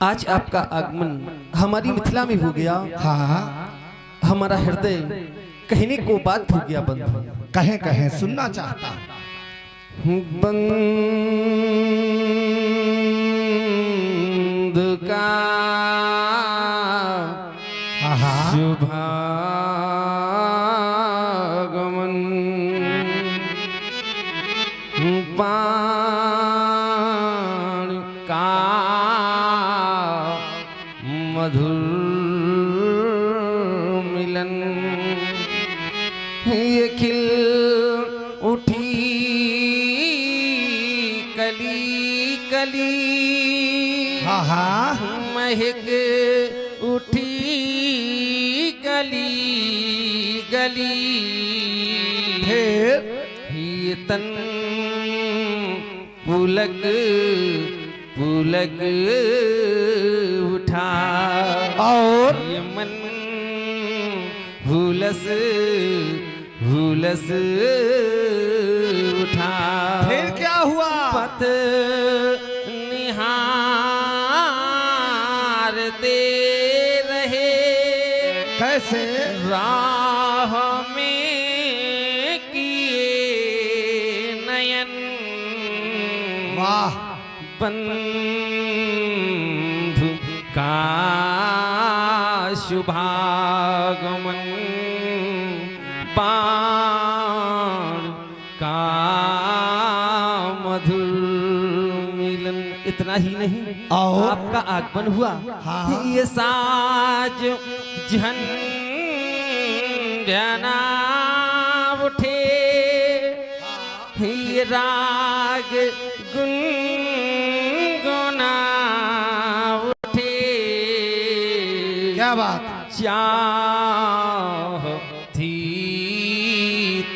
आज आपका आगमन हमारी मिथिला में हो गया। हाँ, हमारा हृदय कहने को बात हो गया बंधु। कहें कहें सुनना चाहता बंधु का शुभागमन पाण का मधुर मिलन ये खिल उठी कली कली महक उठी गली गली ये तन पुलक पुलक उठा और ये मन हुलस हुलस उठा। फिर क्या हुआ? पत निहारते रहे कैसे राह में किए नयन। वाह, बंधु का शुभागमन पाण का मधुर मिलन। इतना ही नहीं और आपका आगमन हुआ। हाँ। ये साज झन जना उठे ये राग गुनगुना उठे। क्या बात? चाह थी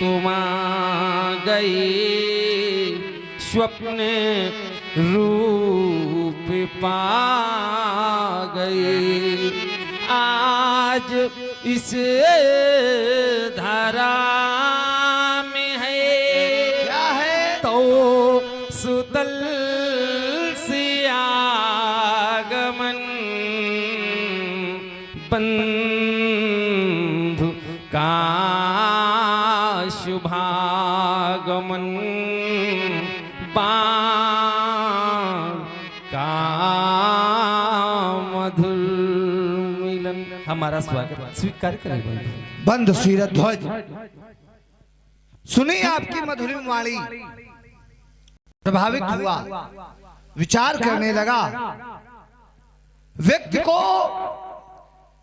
तुम गए स्वप्न रूप पा गए। आज इस धरा में है क्या है? तो सुतल से आगमन बंधु का शुभागमन बाण का मधुर मिलन। हमारा स्वागत स्वीकार करें बंधु। बंधु शीरध्वज, सुनी आपकी मधुरिम वाणी, प्रभावित हुआ, विचार करने लगा। व्यक्ति को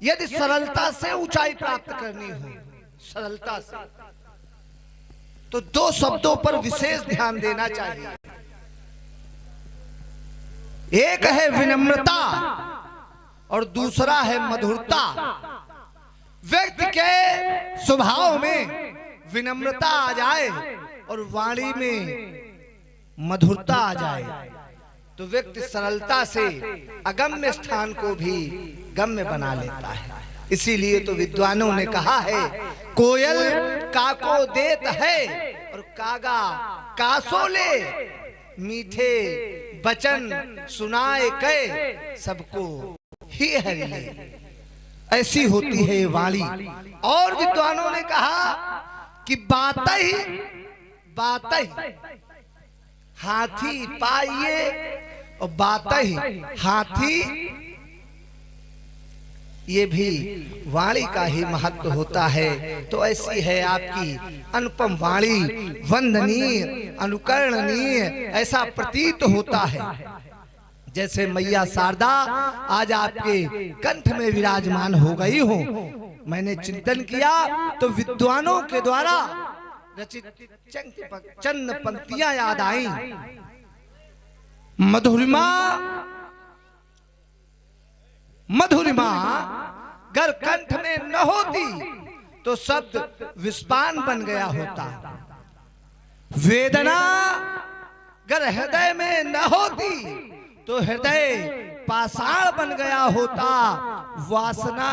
यदि सरलता से ऊंचाई प्राप्त करनी हो, सरलता से, तो दो शब्दों पर विशेष ध्यान देना चाहिए। एक है विनम्रता और दूसरा है मधुरता। व्यक्ति के स्वभाव में विनम्रता आ जाए और वाणी में मधुरता आ जाए तो व्यक्ति सरलता से अगम्य स्थान को भी गम्य बना लेता है। इसीलिए तो विद्वानों ने कहा है, कोयल काको देत है और कागा कासो ले, मीठे बचन सुनाए कै सबको ही हरि ले। ऐसी होती है ये वाणी। और विद्वानों ने कहा कि बात ही हाथी पाइए और बात ही हाथी, ये भी वाणी का ही महत्व होता है। तो ऐसी है आपकी अनुपम वाणी, वंदनीय, अनुकरणीय, ऐसा प्रतीत होता है जैसे मैया शारदा आज आपके कंठ में विराजमान हो गई हो। मैंने चिंतन किया तो विद्वानों के द्वारा रचित चंद पंक्तियां याद आई। मधुरिमा मधुरिमा गर कंठ में न होती तो शब्द विस्पान बन गया होता। वेदना गर हृदय में न होती तो हृदय पाषाण बन गया होता। वासना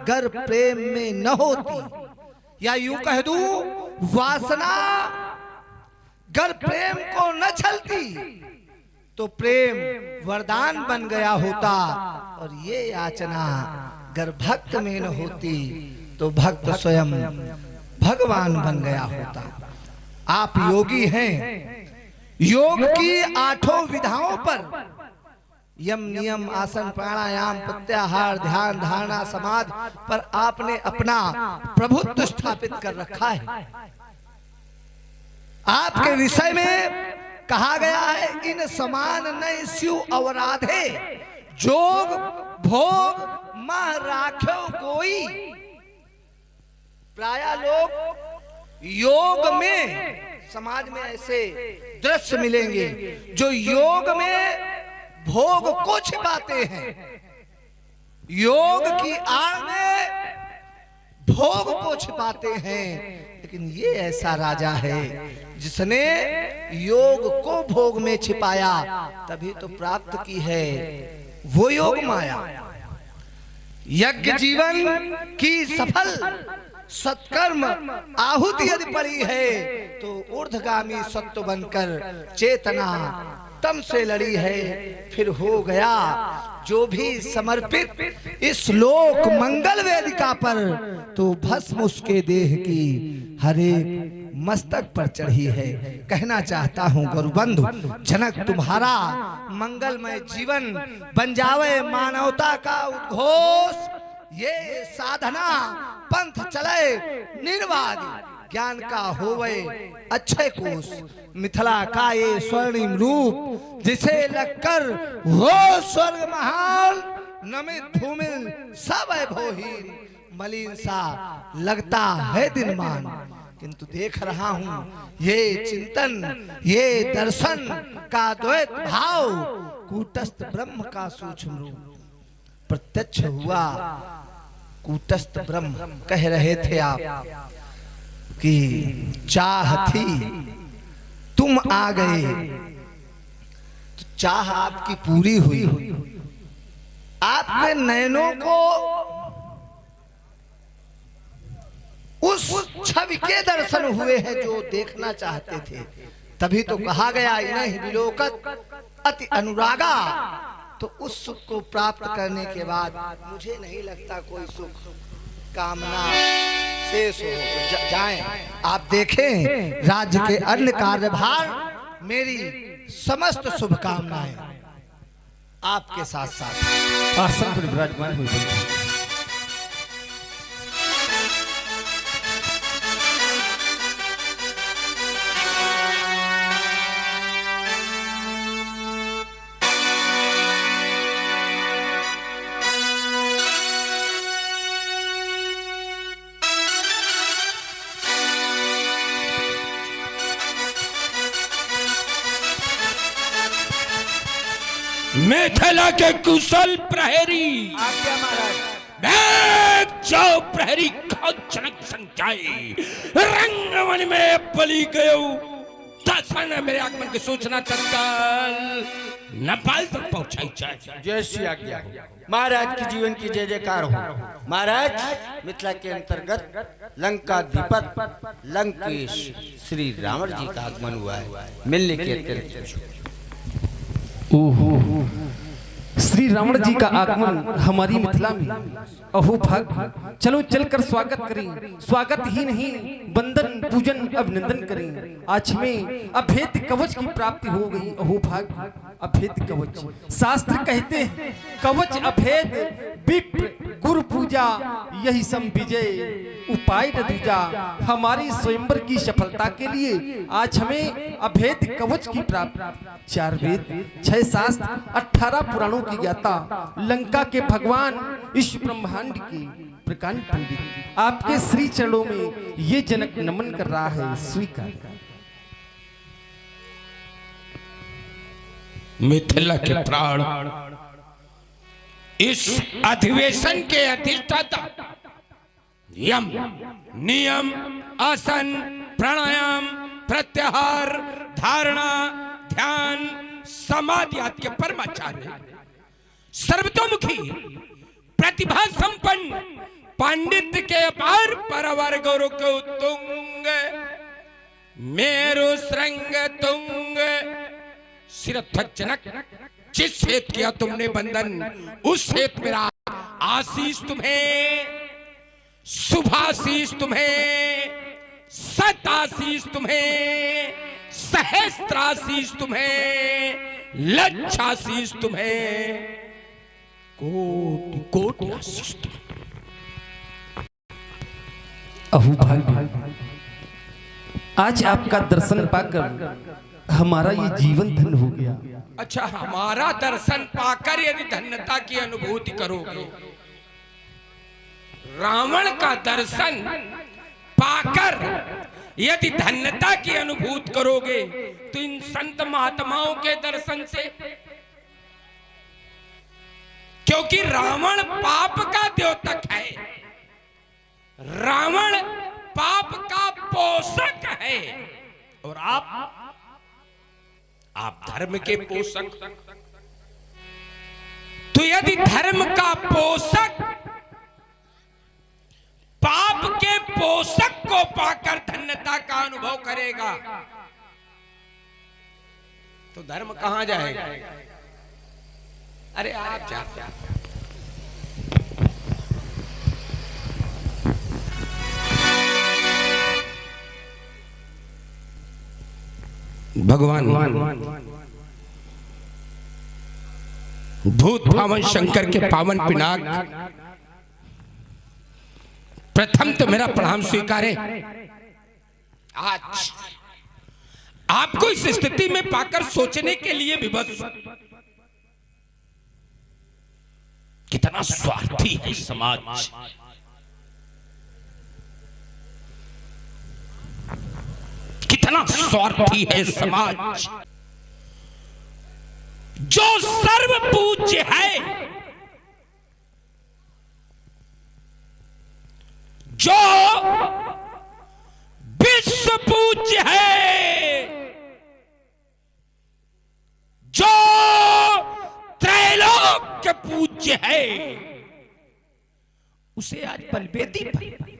गर प्रेम में न होती, या यूं कह दूं, वासना गर प्रेम को न छलती तो प्रेम वरदान बन गया होता। और ये याचना अगर भक्त में न होती तो भक्त स्वयं भगवान बन गया होता। आप योगी हैं, योग की 8 विधाओं पर यम नियम आसन प्राणायाम प्रत्याहार ध्यान धारणा समाधि पर आपने अपना प्रभुत्व स्थापित कर रखा है। आपके विषय में कहा गया है, इन समान नहीं स्यु अवराधे, जोग भोग मह राख्यो कोई। प्राय लोग योग में, समाज में ऐसे दृश्य मिलेंगे जो योग में भोग को छिपाते हैं, योग की आड़ में भोग को छिपाते हैं। लेकिन ये ऐसा राजा है जिसने योग को भोग में छिपाया, तभी तो प्राप्त की है वो योग माया। यज्ञ जीवन की सफल सत्कर्म आहुति यदि पड़ी है तो ऊर्ध्वगामी सत्व बनकर चेतना तम से लड़ी है। फिर हो गया जो भी समर्पित इस लोक मंगल वेदिका पर, तो भस्म उसके देह की हरे मस्तक पर चढ़ी है। कहना चाहता हूँ गुरुबंधु, जनक तुम्हारा मंगलमय जीवन बन जावे मानवता का उद्घोष। ये साधना पंथ चले निर्वाद, ज्ञान का होवे अच्छे कोष। मिथिला का ये स्वर्णिम रूप जिसे लगकर हो स्वर्ग महान, नमित भूमि सब भोहीन। मलिन सा लगता है दिनमान, किंतु देख रहा हूँ ये चिंतन ये दर्शन का द्वैत भाव, कूटस्थ ब्रह्म का सूक्ष्म रूप प्रत्यक्ष हुआ। कूटस्थ ब्रह्म कह रहे थे आप कि चाह थी तुम आ गए, तो चाह आपकी पूरी हुई। आपके नयनों को उस छवि के दर्शन हुए हैं जो देखना चाहते थे। तभी तो कहा गया इन्हीं विलोकत अति अनुरागा। तो उस सुख को प्राप्त करने के बाद मुझे नहीं लगता कोई सुख कामना शेष हो जाए। आप देखें राज्य के अन्य कार्यभार, मेरी समस्त शुभकामनाएं आपके साथ साथ आसन पर विराजमान हुई। मिथिला के कुशल प्रहरी जाओ प्रहरी जनक संख्याई रंगवन में पली गयो। मेरे आगमन की सूचना तत्काल नेपाल तक पहुंचाई जाए। जैसी आज्ञा हो। महाराज की जीवन की जय जयकार हो। महाराज मिथिला के अंतर्गत लंकाधिपत लंकेश श्री रावण जी का आगमन हुआ है। मिलने के अत्यंत श्री रावण जी का आगमन हमारी मिथिला में। अहो भाग, चलो चलकर स्वागत करें। स्वागत ही नहीं वंदन पूजन अभिनंदन करें। आज में अभेद कवच की प्राप्ति हो गई। अहो भाग, अभेद कवच शास्त्र कहते हैं कवच अभेद विप्र गुरु पूजा, यही सम विजय उपाय न दूजा। हमारी स्वयंवर की सफलता के लिए आज हमें अभेद कवच की प्राप्ति। 4 वेद 6 शास्त्र 18 पुराणों की ज्ञाता लंका के भगवान इस ब्रह्मांड की प्रकांड पंडित आपके श्री चरणों में ये जनक नमन कर रहा है। स्वीकार। मिथिला के प्राण, इस अधिवेशन के अधिष्ठाता यम नियम आसन प्राणायाम प्रत्याहार धारणा ध्यान समाधि आदि के परमाचार्य सर्वतोमुखी प्रतिभा संपन्न पांडित्य के अपार परवर गौरव के उत्तुंग मेरु श्रृंग तुंग शिरध्वज जनक जिस सेत किया तुमने बंधन, उस सेत मेरा आशीष तुम्हें, शुभाशीष तुम्हें, सताशीष तुम्हें, सहस्त्राशीष तुम्हें, लक्षाशीष तुम्हें, कोटि कोटि आशीष तुम्हें। अहो भाग्य, आज आपका दर्शन पाकर हमारा ये जीवन धन्य हो गया। अच्छा, हमारा दर्शन पाकर यदि धन्यता की अनुभूति करोगे, रावण का दर्शन पाकर यदि धन्यता की अनुभूति करोगे, तो इन संत महात्माओं के दर्शन से, क्योंकि रावण पाप का द्योतक है, रावण पाप का पोषक है, और आप धर्म के पोषक। तो यदि धर्म का पोषक पाप के पोषक को पाकर धन्यता का अनुभव करेगा, तो धर्म कहां जाएगा? अरे आप जाते भगवान भूत पावन शंकर के पावन पिनाक, प्रथम तो मेरा प्रणाम स्वीकारे। आज आपको इस स्थिति में पाकर सोचने के लिए विवश, कितना स्वार्थी है समाज, कितना स्वार्थी है समाज। जो सर्व पूज्य है, जो विश्व पूज्य है, जो त्रैलोक्य पूज्य है, उसे आज बलवेदी पर,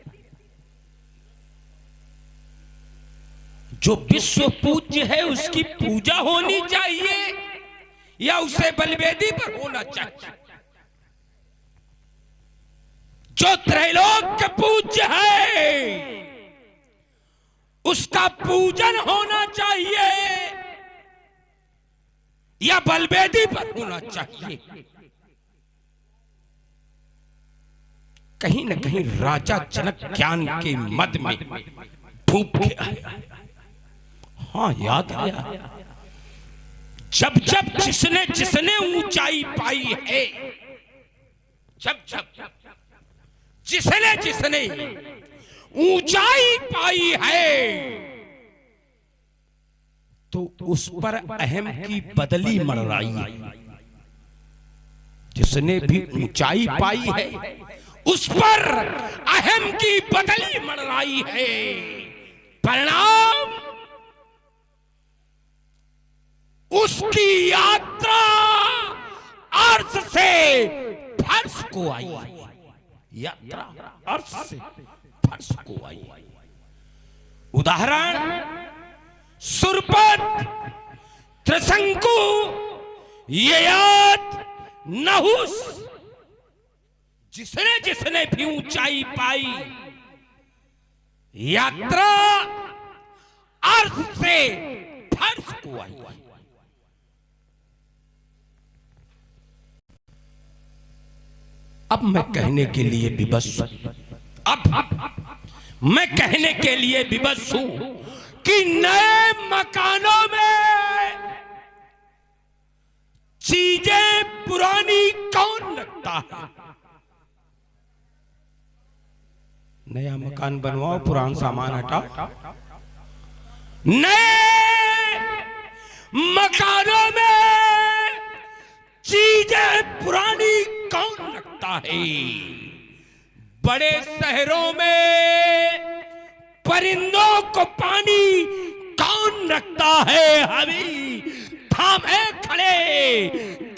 जो विश्व पूज्य है उसकी पूजा होनी चाहिए या उसे बलवेदी पर होना चाहिए? जो त्रैलोक्य पूज्य है उसका पूजन होना चाहिए या बलवेदी पर होना चाहिए? कहीं न कहीं राजा जनक ज्ञान के मद में डूब गया। हाँ, याद आया, जब जब जिसने जिसने ऊंचाई पाई है, जब जब जिसने जिसने ऊंचाई पाई है, तो उस पर अहम की बदली मंडराई। जिसने भी ऊंचाई पाई है उस पर अहम की बदली मंडराई है। परिणाम, उसकी यात्रा अर्श से फर्श को आई, यात्रा अर्श से फर्श को आई। उदाहरण, सुरपत, त्रिशंकु, ययात, नहुस, जिसने जिसने भी ऊंचाई पाई, यात्रा अर्श से फर्श को आई। अब मैं कहने के लिए विवश हूं, अब मैं कहने के लिए विवश हूं कि नए मकानों में चीजें पुरानी कौन रखता है? नया मकान बनवाओ, पुराना सामान हटाओ। नए मकानों में चीजें पुरानी कौन रखता है? बड़े शहरों में परिंदों को पानी कौन रखता है? हमी थामे खड़े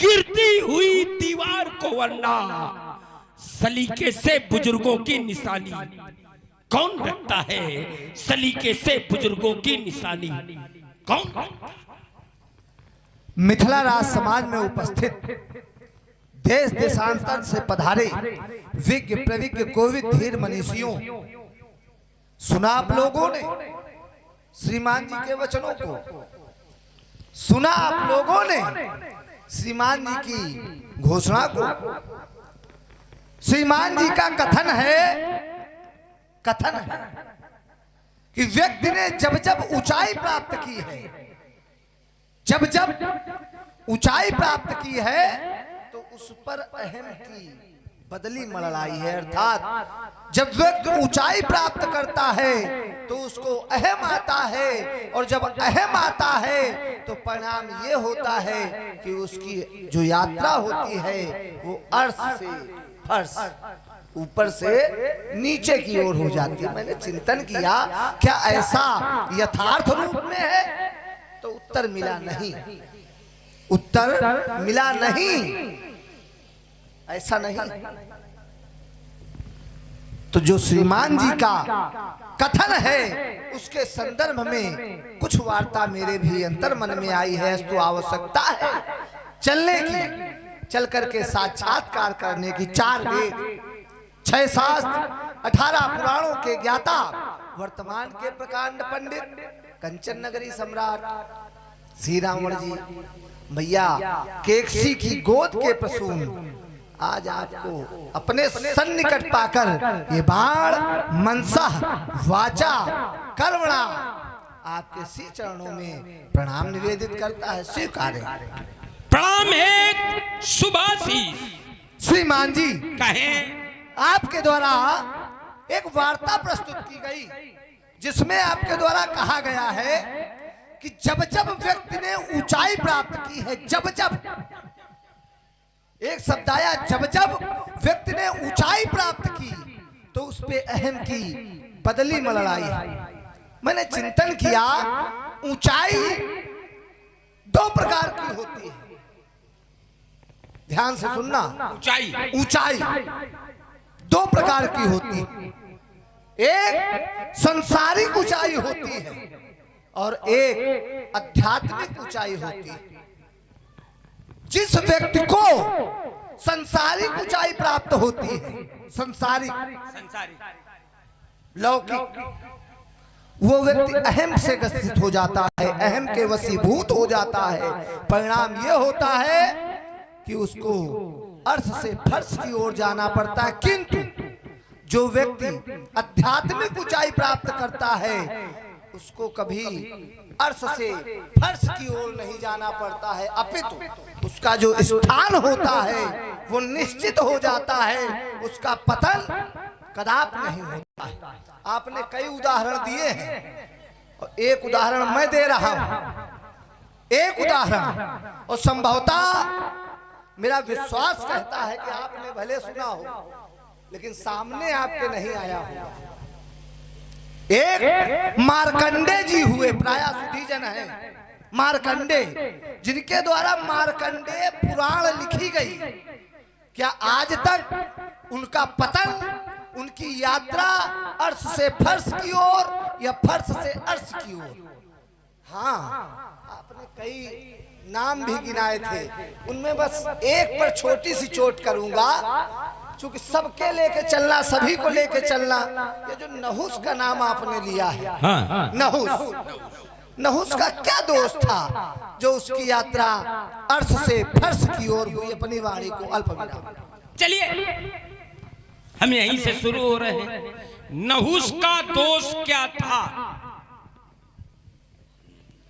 गिरती हुई दीवार को, वरना सलीके से बुजुर्गों की निशानी कौन रखता है? सलीके से बुजुर्गों की निशानी कौन रखता है? मिथिला राज समाज में उपस्थित देश देशांतर से पधारे विज्ञ प्रविज्ञ कोविद धीर मनीषियों, सुना आप लोगों ने श्रीमान जी के वचनों को, सुना आप लोगों ने श्रीमान जी की घोषणा को। श्रीमान जी का कथन है कि व्यक्ति ने जब जब ऊंचाई प्राप्त की है, जब जब ऊंचाई प्राप्त की है तो उस पर अहम की बदली मड़लाई है। अर्थात जब व्यक्ति ऊंचाई प्राप्त करता है तो उसको अहम आता है, और जब अहम आता है तो परिणाम ये होता है कि उसकी जो यात्रा होती है वो अर्श से फर्श, ऊपर से नीचे की ओर हो जाती है। मैंने चिंतन किया क्या ऐसा यथार्थ रूप में है, तो उत्तर मिला नहीं, उत्तर मिला नहीं, ऐसा नहीं। तो जो श्रीमान जी का कथन है उसके संदर्भ में कुछ वार्ता मेरे भी अंतर मन में आई है। तो आवश्यकता है चलने की, चल करके साक्षात्कार करने की। 4 वेद, 6 शास्त्र, 18 पुराणों के ज्ञाता, वर्तमान के प्रकांड पंडित, कंचन नगरी सम्राट श्री रावण जी, भैया केकसी की गोद के प्रसून, आज आपको अपने सन्निकट पाकर ये बाण मनसा वाचा कर्मणा आपके श्री चरणों में प्रणाम निवेदित करता है। स्वीकार प्रणाम है सुभाषिस। श्रीमान जी कहें। आपके द्वारा एक वार्ता प्रस्तुत की गई जिसमें आपके द्वारा कहा गया है कि जब जब व्यक्ति ने ऊंचाई प्राप्त की है, जब जब, एक शब्द आया, जब जब व्यक्ति ने ऊंचाई प्राप्त की तो उस पे अहम की बदली मलड़ाई। मैंने चिंतन किया ऊंचाई 2 प्रकार की होती है, ध्यान से सुनना। ऊंचाई 2 प्रकार की होती है, एक संसारिक ऊंचाई होती है और एक आध्यात्मिक ऊंचाई होती है। जिस व्यक्ति को संसारिक ऊंचाई प्राप्त होती है, संसारिक लौकिक, वो व्यक्ति अहम से ग्रसित हो जाता है, अहम के वशीभूत हो जाता है। परिणाम ये होता है कि उसको अर्थ से फर्श की ओर जाना पड़ता है। किंतु जो व्यक्ति आध्यात्मिक ऊंचाई प्राप्त करता है उसको कभी अर्श से फर्श की ओर नहीं जाना पड़ता है, अपितु उसका जो स्थान होता है वो निश्चित हो जाता है, उसका पतन कदापि नहीं होता है। आपने कई उदाहरण दिए हैं और एक उदाहरण मैं दे रहा हूं, एक उदाहरण, और संभवतः मेरा विश्वास कहता है कि आपने भले सुना हो लेकिन सामने आपके नहीं आया होगा। एक मार्कंडे जी हुए, प्राय सुधीजन है मार्कंडे, जिनके द्वारा मार्कंडे पुराण लिखी गई। क्या आज तक उनका पतन, उनकी यात्रा अर्श से फर्श की ओर या फर्श से अर्श की ओर? हाँ, आपने कई नाम भी गिनाए थे, उनमें बस एक पर छोटी सी चोट करूंगा, क्योंकि सबके लेके चलना, सभी को लेके चलना। ये जो नहुस का नाम आपने लिया है, हाँ। नहुस का क्या दोष था जो उसकी यात्रा अर्श से फर्श की ओर हुई? अपनी वाणी को अल्प विराम। चलिए हम यहीं से शुरू हो रहे हैं। नहुस का दोष क्या था?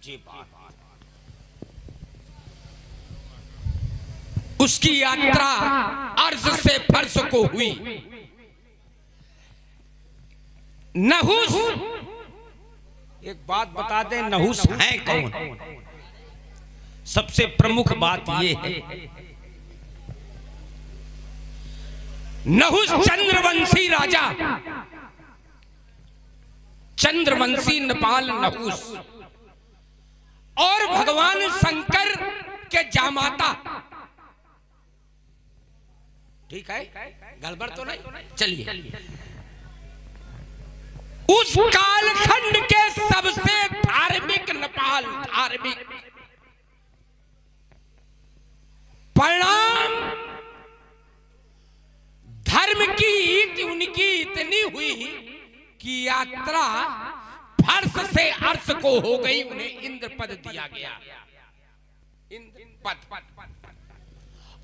जी बात, उसकी यात्रा अर्श से फर्श को हुई। नहुस, एक बात बता दें, नहुस है कौन? सबसे प्रमुख बात यह है, नहुस चंद्रवंशी राजा, चंद्रवंशी नेपाल नहुस, और भगवान शंकर के जामाता। ठीक है, गड़बड़ तो नहीं? चलिए, उस कालखंड के सबसे धार्मिक नेपाल, धार्मिक परिणाम धर्म की उनकी इतनी हुई कि यात्रा फर्श से अर्श को हो गई, उन्हें इंद्र पद दिया गया। इंद्र पद,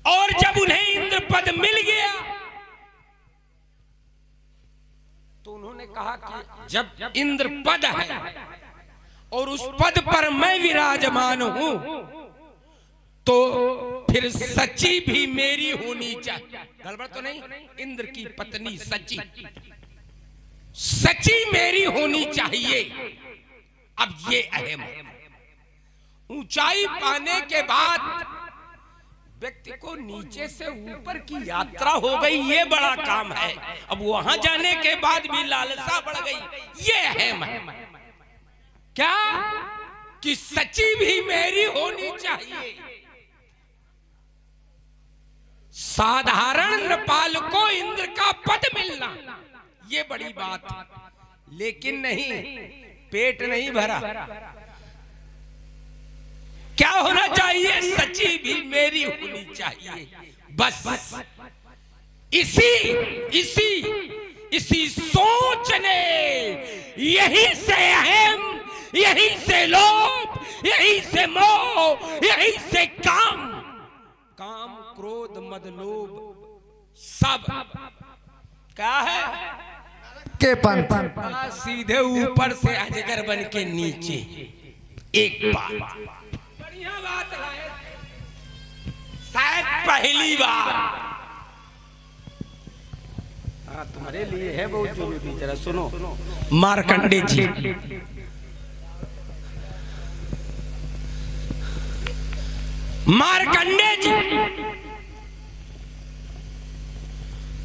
और जब उन्हें इंद्र पद मिल गया तो उन्होंने कहा कि जब इंद्र पद है और उस पद पर मैं विराजमान हूं तो फिर सची भी मेरी होनी चाहिए। गड़बड़ तो नहीं? इंद्र की पत्नी सची, सची मेरी होनी चाहिए। अब ये अहम है। ऊंचाई पाने के बाद व्यक्ति को नीचे से ऊपर की यात्रा हो गई, ये बड़ा काम है। अब वहां जाने के बाद भी लालसा बढ़ गई, ये अहम है। क्या कि सची भी मेरी होनी चाहिए। साधारण नृपाल को इंद्र का पद मिलना ये बड़ी बात, लेकिन नहीं, पेट नहीं भरा। क्या होना चाहिए? सची भी मेरी होनी चाहिए। बस इसी सोच ने, यही से अहम, यही से लोभ, यही से मोह, यही से काम, क्रोध, मद, लोभ सब क्या है के पंथ सीधे ऊपर से अजगर बन के नीचे। एक बात, बढ़िया बात है, शायद पहली बार। हाँ, तुम्हारे लिए है बहुत जरूरी, जरा सुनो। मार्कंडे जी,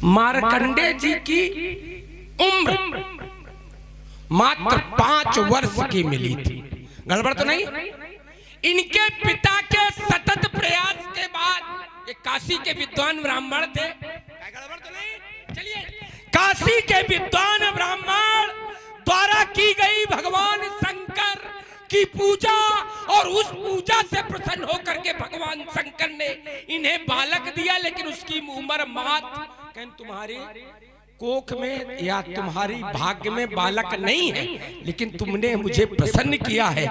मार्कंडे जी की उम्र मात्र 5 वर्ष की मिली थी। गड़बड़ तो नहीं? इनके पिता के सतत प्रयास के बाद, ये काशी के विद्वान ब्राह्मण थे। गड़बड़ तो नहीं? चलिए, काशी के विद्वान ब्राह्मण द्वारा की गई भगवान शंकर की पूजा, और उस पूजा से प्रसन्न होकर के भगवान शंकर ने इन्हें बालक दिया। लेकिन उसकी उम्र मात्र, तुम्हारे कोख में या तुम्हारी भाग्य में बालक नहीं है, लेकिन तुमने मुझे प्रसन्न किया है,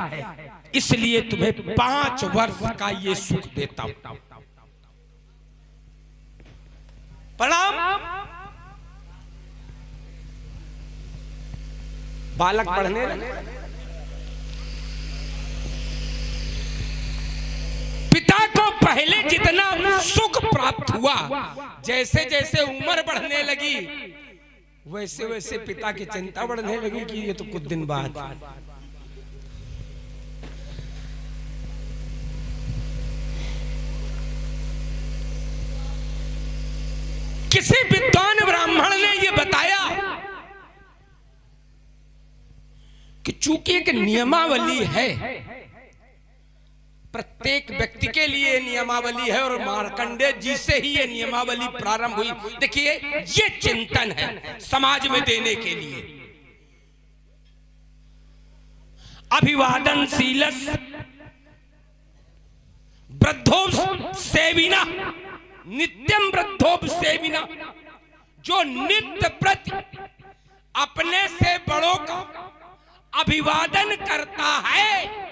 इसलिए तुम्हें 5 वर्ष का ये सुख देता हूं। प्रणाम। बालक बढ़ने लगे। पिता को पहले जितना सुख प्राप्त हुआ, जैसे जैसे उम्र बढ़ने लगी वैसे वैसे पिता की चिंता बढ़ने लगी कि ये तो कुछ दिन बाद। किसी विद्वान ब्राह्मण ने ये बताया कि चूंकि एक नियमावली है, प्रत्येक व्यक्ति के लिए नियमावली है, और मार्कंडेय जी से ही ये नियमावली प्रारंभ हुई। देखिए, ये चिंतन है समाज में देने के लिए। अभिवादनशीलस् वृद्धोपसेविना नित्यम वृद्धोपसेविना, जो नित्य प्रति अपने से बड़ों का अभिवादन करता है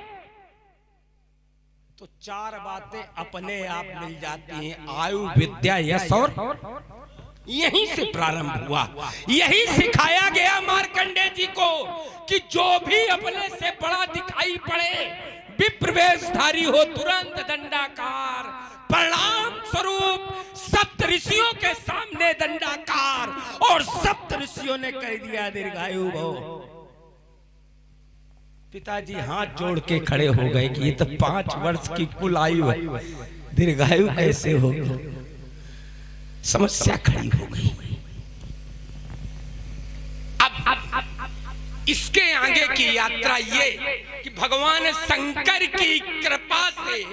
तो 4 बातें अपने आप मिल जाती हैं। आयु, विद्या, यश और यहीं से प्रारंभ हुआ। यही सिखाया गया मार्कंडेय जी को कि जो भी अपने से बड़ा दिखाई पड़े, विप्रवेशधारी हो, तुरंत दंडाकार। परिणाम स्वरूप सप्त ऋषियों के सामने दंडाकार, और सप्त ऋषियों ने कह दिया दीर्घायु भव। पिताजी हाथ जोड़ के खड़े हो गए कि ये तो 5 वर्ष की कुल आयु है, दीर्घायु कैसे हो? समस्या खड़ी हो गई। अब इसके आगे की यात्रा ये कि भगवान शंकर की कृपा से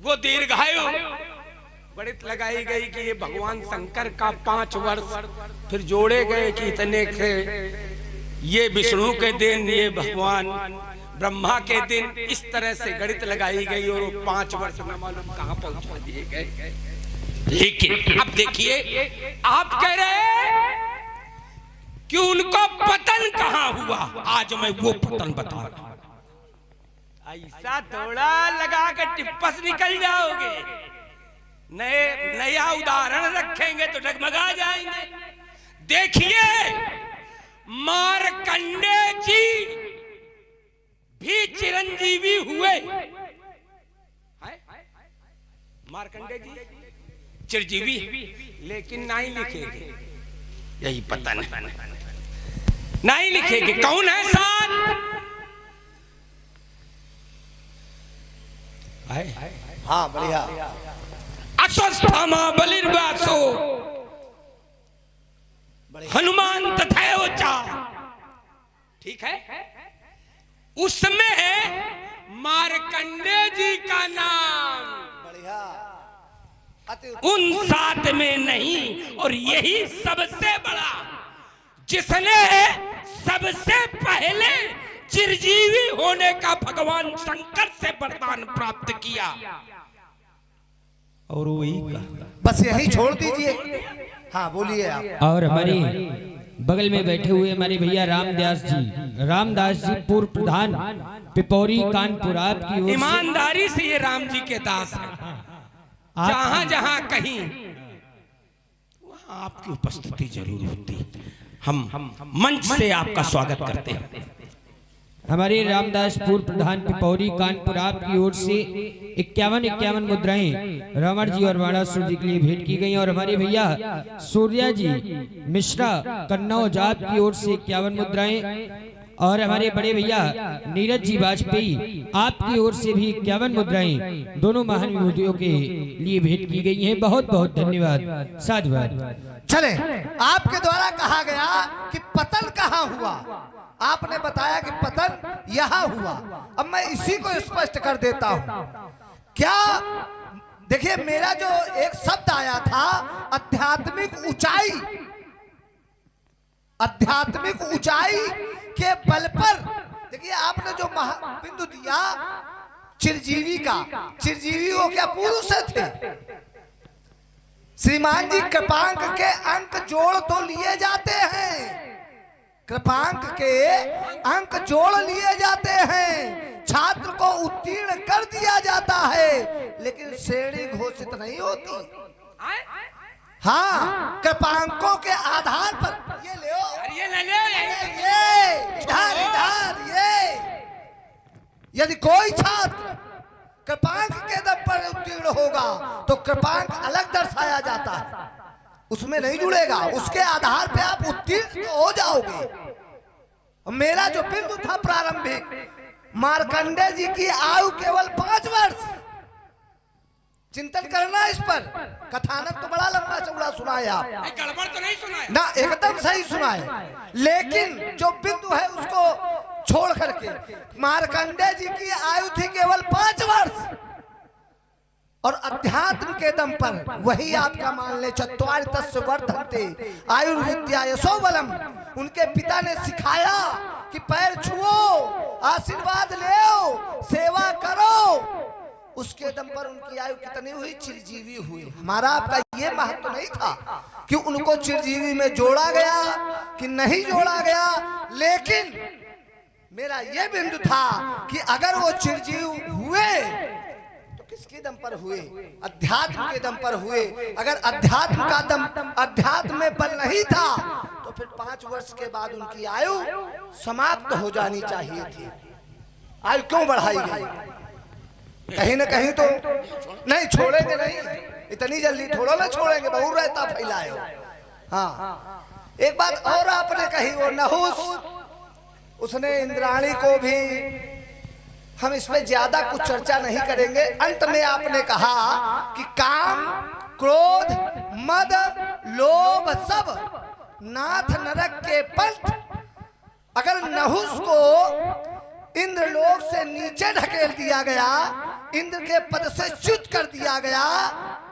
वो दीर्घायु गणित लगाई गई कि ये भगवान शंकर का 5 वर्ष, फिर जोड़े गए कि इतने के ये विष्णु के दिन, ये भगवान ब्रह्मा के दिन इस तरह से गणित लगाई गई और 5 वर्ष में मालूम कहां पहुंचा दिए गए। लेकिन अब देखिए, आप कह रहे हैं कि उनको पतन कहां हुआ, आज मैं वो पतन बता रहा हूं। ऐसा थोड़ा लगा कर टिप्पस निकल जाओगे, नया उदाहरण रखेंगे तो डगमगा जाएंगे। देखिए, मार्कंडे जी भी चिरंजीवी हुए। मार्कंडे जी चिरंजीवी, लेकिन नहीं लिखेंगे, यही पता नहीं लिखेंगे। कौन है साथ? हाँ बढ़िया। अस्वस्थामा बलिर्वासो हनुमान तथैवचा, ठीक है। उसमें मार्कंडे जी का नाम बढ़िया उन 7 में नहीं, और यही सबसे बड़ा, जिसने सबसे पहले चिरजीवी होने का भगवान शंकर से वरदान प्राप्त किया, और वही का बस यही छोड़ दीजिए। हाँ बोलिए आप। और हमारी बगल में बैठे हुए हमारे भैया रामदास जी पूर्व प्रधान पिपौरी कानपुर, आपकी ओर से ईमानदारी से ये राम जी के दास हैं। जहां जहां कहीं वहां आपकी उपस्थिति जरूर होती। हम मंच से आपका स्वागत करते हैं। हमारे रामदास पूर्व प्रधान पिपौरी कानपुर, आपकी ओर से 51 मुद्राएं रावण जी और वाणासुर जी के लिए भेंट की गई। और हमारे भैया सूर्या जी मिश्रा कन्नौज, आपकी ओर से 51 मुद्राएं। और हमारे बड़े भैया नीरज जी वाजपेयी, आपकी ओर से भी 51 मुद्राएं दोनों महान विभूतियों के लिए भेंट की गई हैं। बहुत बहुत धन्यवाद, साधुवाद। चले, आपके द्वारा कहा गया कि पतन कहाँ हुआ, आपने बताया कि पतन यहाँ हुआ। अब मैं इसी को स्पष्ट कर देता हूं। क्या देखिए, मेरा जो एक शब्द आया था आध्यात्मिक ऊंचाई, आध्यात्मिक ऊंचाई के बल पर, देखिए आपने जो बिंदु दिया चिरजीवी का, चिरजीवी वो क्या पुरुष थे? श्रीमान जी, कृपांक के अंक जोड़ तो लिए जाते हैं, कृपांक के अंक जोड़ लिए जाते हैं, छात्र को उत्तीर्ण कर दिया जाता है, लेकिन श्रेणी घोषित नहीं होती। हाँ, कृपांकों के आधार पर ये ले इधर इधर ये, यदि कोई छात्र कृपांक के दम पर उत्तीर्ण होगा तो कृपांक अलग दर्शाया जाता है, उसमें नहीं जुड़ेगा, उसके आधार पे आप उत्तीर्ण हो जाओगे। मेरा जो बिंदु था प्रारंभिक, मार्कंडे जी की आयु केवल 5 वर्ष। चिंतन करना इस पर, कथानक तो बड़ा लंबा चौड़ा सुनाए आप, गड़बड़ तो नहीं सुनाए ना, एकदम सही सुनाए, लेकिन जो बिंदु है उसको छोड़ करके, मार्कंडे जी की आयु थी केवल 5 वर्ष, और अध्यात्म के दम पर वही आपका मान ले, चत्वारि तस्य वर्धन्ते आयुर्विद्या यशो बलम, उनके पिता ने सिखाया कि पैर छुओ, आशीर्वाद ले, सेवा करो, उसके दम पर उनकी आयु कितनी हुई? चिरजीवी हुई। हमारा आपका ये महत्व नहीं था कि उनको चिरजीवी में जोड़ा गया कि नहीं जोड़ा गया, लेकिन मेरा ये बिंदु था कि अगर वो चिरजीवी हुए तो किसके दम पर हुए? अध्यात्म के दम पर हुए। अगर अध्यात्म का दम, अध्यात्म में बल नहीं था तो फिर 5 वर्ष के बाद उनकी आयु समाप्त हो जानी चाहिए थी। आयु क्यों बढ़ाई गई? कहीं न कहीं तो नहीं छोड़ेंगे, नहीं इतनी जल्दी थोड़ा ना छोड़ेंगे, बहुत रहता फैलाए। हाँ, एक बात और आपने कही, वो नहुस, उसने इंद्राणी को भी, हम इसमें ज्यादा कुछ चर्चा नहीं करेंगे। अंत में आपने कहा कि काम, क्रोध, मद, लोभ सब नाथ नरक के पंथ। अगर नहुस को इंद्रलोक से नीचे ढकेल दिया गया, इंद्र के पद से च्युत कर दिया गया,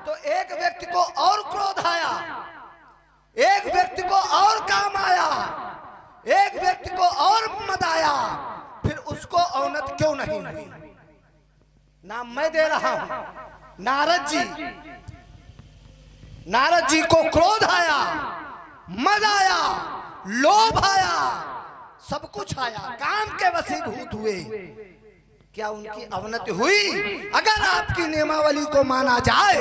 तो एक व्यक्ति को और क्रोध आया, एक व्यक्ति को और काम आया, एक व्यक्ति को और मद आया, फिर उसको अवनत क्यों नहीं हुई? नाम मैं दे रहा हूं। नारद जी को क्रोध आया, मद आया, लोभ आया, सब कुछ आया, काम के वशीभूत हुए। क्या उनकी अवनति हुई? अगर आपकी नियमावली को माना जाए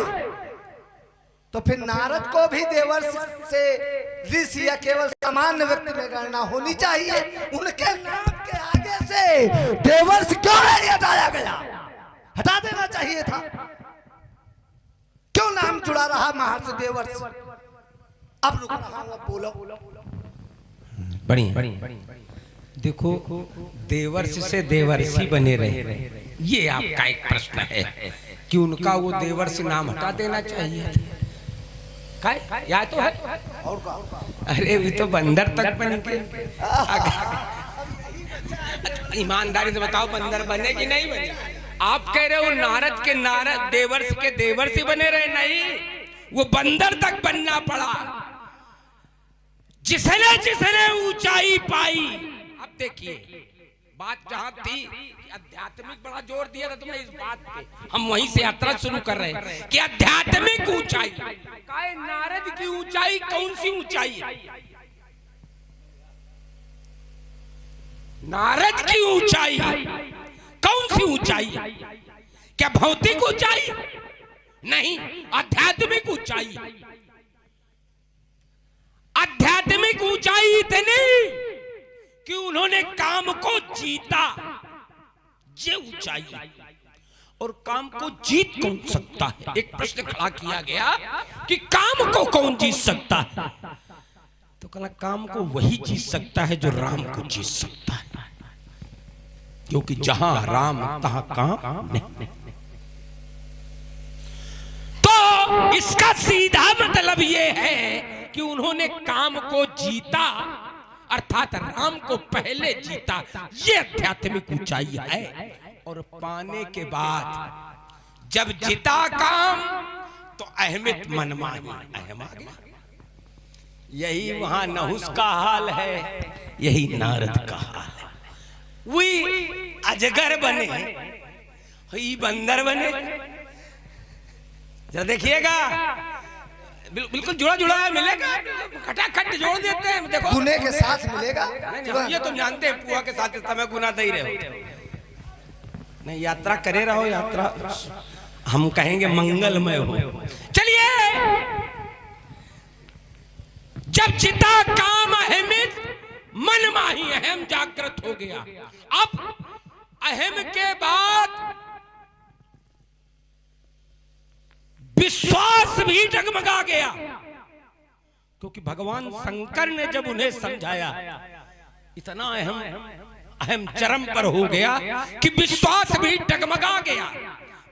तो फिर नारद को भी देवर्षि से ऋषि या केवल सामान्य व्यक्ति में गणना होनी चाहिए। उनके नाम के आगे से देवर्षि क्यों नहीं हटाया गया? हटा देना चाहिए था। क्यों नाम जुड़ा रहा महर्षि देवर्षि? अब रुक रहा हूं, अब बोलो। बढ़िया। देखो, देवर्षि से देवर्षि बने रहे, ये आपका एक प्रश्न है कि उनका वो देवर्षि नाम हटा देना चाहिए। या तो है अरे भी तो बंदर तक बन के ईमानदारी से बताओ, बंदर बने कि नहीं बने? आप कह रहे हो नारद के देवर्षि के देवर्षि बने रहे, नहीं, वो बंदर तक बनना पड़ा। जिसने ऊंचाई पाई। अब देखिए, बात जहां थी आध्यात्मिक बड़ा जोर दिया था तुमने इस बात पे, हम वहीं से यात्रा शुरू कर रहे हैं कि आध्यात्मिक ऊंचाई। काय नारद की ऊंचाई कौन सी ऊंचाई है? नारद की ऊंचाई कौन सी ऊंचाई है? क्या भौतिक ऊंचाई? नहीं, आध्यात्मिक ऊंचाई। आध्यात्मिक ऊंचाई इतनी कि उन्होंने काम को जीता, ये ऊंचाई। और काम को जीत कौन सकता है? एक प्रश्न खड़ा किया गया कि काम को कौन जीत सकता है? तो कहना काम को वही जीत सकता है जो राम को जीत सकता है, क्योंकि जहां राम तहां काम नहीं। तो इसका सीधा मतलब यह है कि उन्होंने काम को जीता, अर्थात राम को पहले जीता। ये आध्यात्मिक ऊंचाई है। और पाने के बाद जब जीता काम तो अहमियत मनमानी, अहम आ गया। यही वहां नहुस का हाल है, यही नारद का हाल है। वही अजगर बने, वही बंदर बने। जरा देखिएगा, बिल्कुल जुड़ा जुड़ा है, मिलेगा, खटाखट जोड़ देते हैं। देखो, गुने के साथ मिलेगा। ये तुम जानते हैं, पुआ के साथ इस समय गुना दे ही रहे। नहीं, यात्रा करे रहो, यात्रा हम कहेंगे मंगलमय हो। चलिए, जब चिता काम अहमियत मन माही, अहम जागृत हो गया। अब अहम के बाद विश्वास भी डगमगा गया, क्योंकि भगवान शंकर ने जब उन्हें समझाया, इतना अहम चरम पर हो गया कि विश्वास भी डगमगा गया।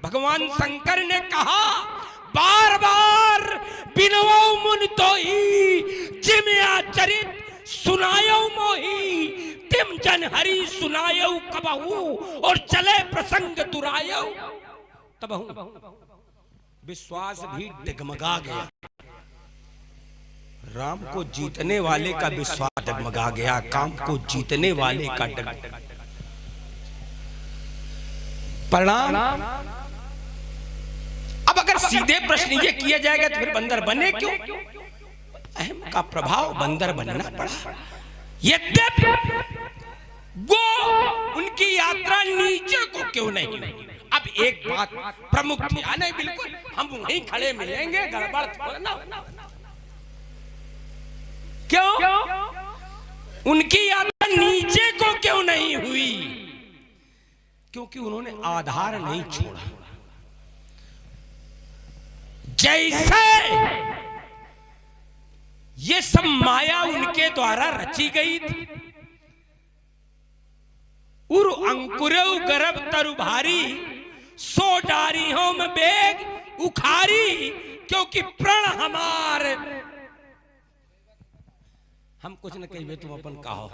भगवान शंकर ने कहा, बार बार बिनवो मुन तो ही जिम्या चरित सुनायो मोही, तिम जन हरि सुनायो कबहू, और चले प्रसंग तुरायो तबहू। विश्वास भी डगमगा गया। राम को जीतने वाले का विश्वास डगमगा गया, काम को जीतने वाले का परिणाम। अब अगर सीधे प्रश्न ये किया जाएगा तो फिर बंदर बने क्यों? अहम का प्रभाव बंदर बनना पड़ा। यद्यपि वो उनकी यात्रा नीचे को क्यों नहीं हुई। अब एक बात प्रमुख थी, नहीं बिल्कुल हम वहीं खड़े मिलेंगे, गड़बड़ थोड़ा ना। क्यों उनकी यात्रा नीचे को क्यों नहीं हुई? क्योंकि उन्होंने आधार नहीं छोड़ा। जैसे ये सब माया उनके द्वारा रची गई थी, उर अंकुरऊ गर्भ तरु भारी, सो डारी हो में बेग उखारी, क्योंकि प्रण हमार। हम कुछ न कहिए, तुम अपन कहो।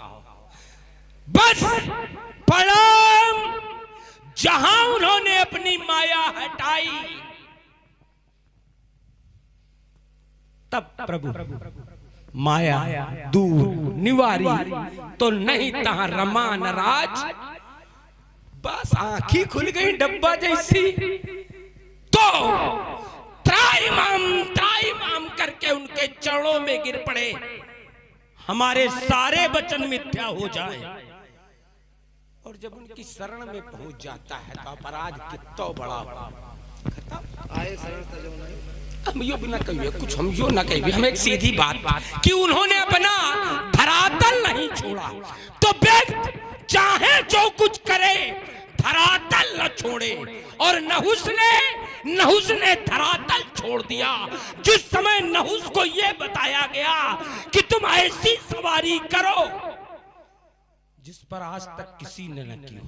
बस परम जहां उन्होंने अपनी माया हटाई, तब प्रभु माया दूर निवारी, तो नहीं तहां रमा न राज, बस आंखी खुल गई डब्बा जैसी, तो त्राइमाम करके उनके चरणों में गिर पड़े, हमारे सारे वचन मिथ्या हो जाए। और जब उनकी शरण में पहुंच जाता है तो अपराध कितना बड़ा हम यो भी ना कहिए कुछ, हम यो ना कहिए, हम एक सीधी बात कि उन्होंने अपना धरातल नहीं छोड़ा, तो व्यक्ति चाहे जो कुछ करे धरातल न छोड़े। और नहुस ने धरातल छोड़ दिया। जिस समय नहुस को यह बताया गया कि तुम ऐसी सवारी करो जिस पर आज तक किसी ने न की हो,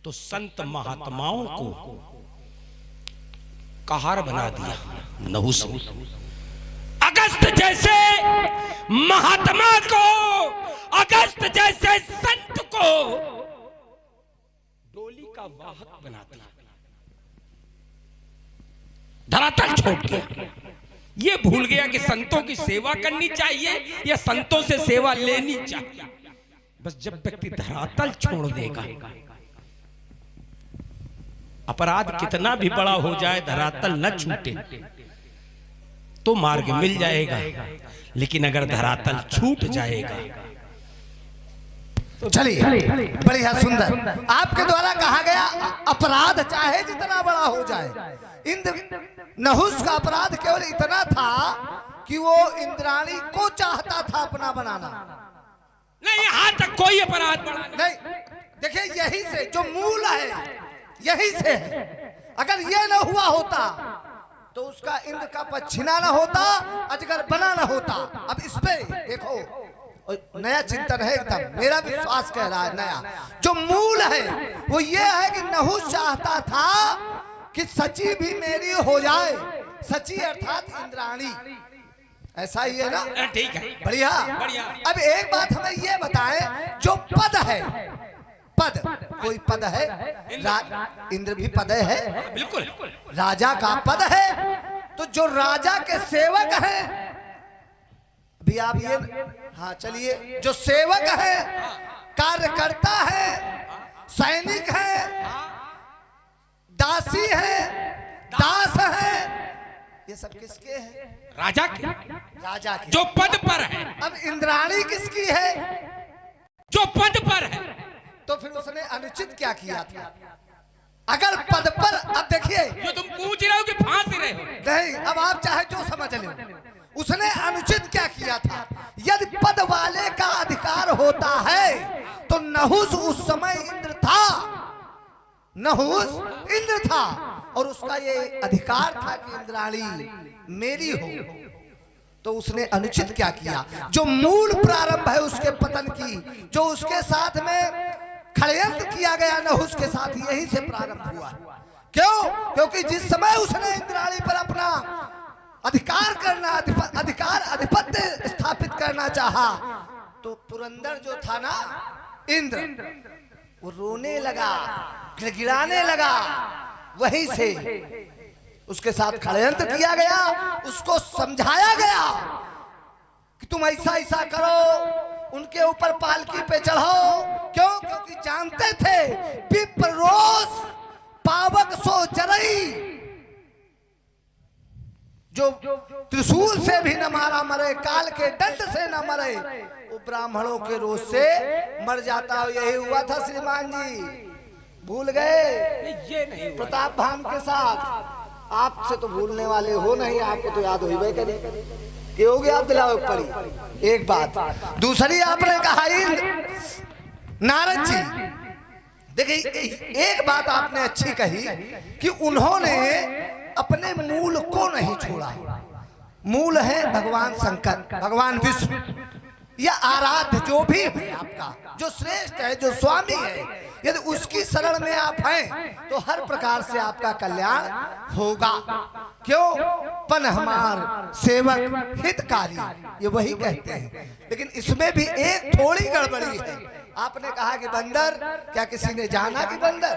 तो संत महात्माओं को कहार बना दिया नहुस। अगस्त जैसे महात्मा को, अगस्त जैसे संत को डोली का वाहक बना दिया, धरातल छोड़ के। ये भूल गया कि संतों की सेवा करनी चाहिए या संतों से सेवा लेनी चाहिए। बस जब व्यक्ति धरातल छोड़ देगा, अपराध कितना भी बड़ा हो जाए धरातल न छूटे तो मार्ग मिल जाएगा, लेकिन अगर धरातल छूट जाएगा तो चलिए बढ़िया सुंदर आपके द्वारा कहा गया अपराध चाहे जितना बड़ा हो जाए, इंद्र नहुस का अपराध केवल इतना था कि वो इंद्राणी को चाहता था अपना बनाना। नहीं, यहां तक कोई अपराध बड़ा नहीं। देखिए यही से जो मूल है यही से है। अगर ये न हुआ होता तो उसका इंद्र का पद छिना न होता, अजगर बना न होता। अब इस पे देखो नया चिंतन है एकदम, मेरा विश्वास कह रहा है नया। जो मूल है वो ये है कि नहुस चाहता था कि सची भी मेरी हो जाए, सची अर्थात इंद्राणी। ऐसा ही है ना? ठीक है, बढ़िया। अब एक बात हमें ये बताएं, जो पद है, पद कोई पद है, इंद्र भी पद है, बिल्कुल राजा का पद है। तो जो राजा के सेवक हैं, भी आप ये, हाँ चलिए, जो सेवक है, कार्यकर्ता है, सैनिक है, दासी है, दास है, ये सब किसके हैं? राजा के, राजा के, जो पद पर है। अब इंद्राणी किसकी है? जो पद पर है। तो फिर उसने अनुचित क्या किया था? अगर पद पर, अब देखिए जो तुम पूछ रहे हो कि फांस रहे हो, नहीं, अब आप चाहे जो समझ लो, उसने अनुचित क्या किया था? यदि पद वाले का अधिकार होता है तो नहुस उस समय इंद्र था, नहुस इंद्र था, और उसका ये अधिकार था कि इंद्राणी मेरी हो। तो उसने अनुचित क्या किया? जो मूल प्रारंभ है उसके पतन की, जो उसके साथ में षड्यंत्र किया गया नहुस के साथ, यही से प्रारंभ हुआ। क्यों? क्योंकि जिस समय उसने इंद्राणी पर अपना अधिकार करना, अधिकार अधिपत्य स्थापित करना चाहा, तो पुरंदर जो था ना इंद्र, वो रोने लगा, गिड़गिड़ाने लगा। वहीं से उसके साथ षड्यंत्र किया गया, उसको समझाया गया कि तुम ऐसा ऐसा करो, उनके ऊपर पालकी पे चढ़ाओ। क्यों? क्योंकि जानते थे विप्र रोष पावक सो जरई, जो त्रिशूल से भी न मारा मरे, काल के दंड से न मरे, वो ब्राह्मणों के रोष से मर जाता। यही हुआ था श्रीमान जी, भूल गए? ये नहीं प्रताप भान के साथ। आपसे तो भूलने वाले हो नहीं, आपको तो याद हो गई होगी, आप दिलाओ पड़ी। एक बात, दूसरी आपने कहा नारद जी, देखिए एक बात आपने अच्छी कही कि उन्होंने अपने मूल को नहीं छोड़ा। मूल है भगवान शंकर, भगवान विष्णु, या आराध्य जो भी है आपका, जो श्रेष्ठ है, जो स्वामी है, यदि उसकी शरण में आप हैं तो हर प्रकार से आपका कल्याण होगा। क्यों? पन हमार सेवक हितकारी, ये वही कहते हैं। लेकिन इसमें भी एक थोड़ी गड़बड़ी है। आपने कहा कि बंदर, क्या किसी ने जाना कि बंदर?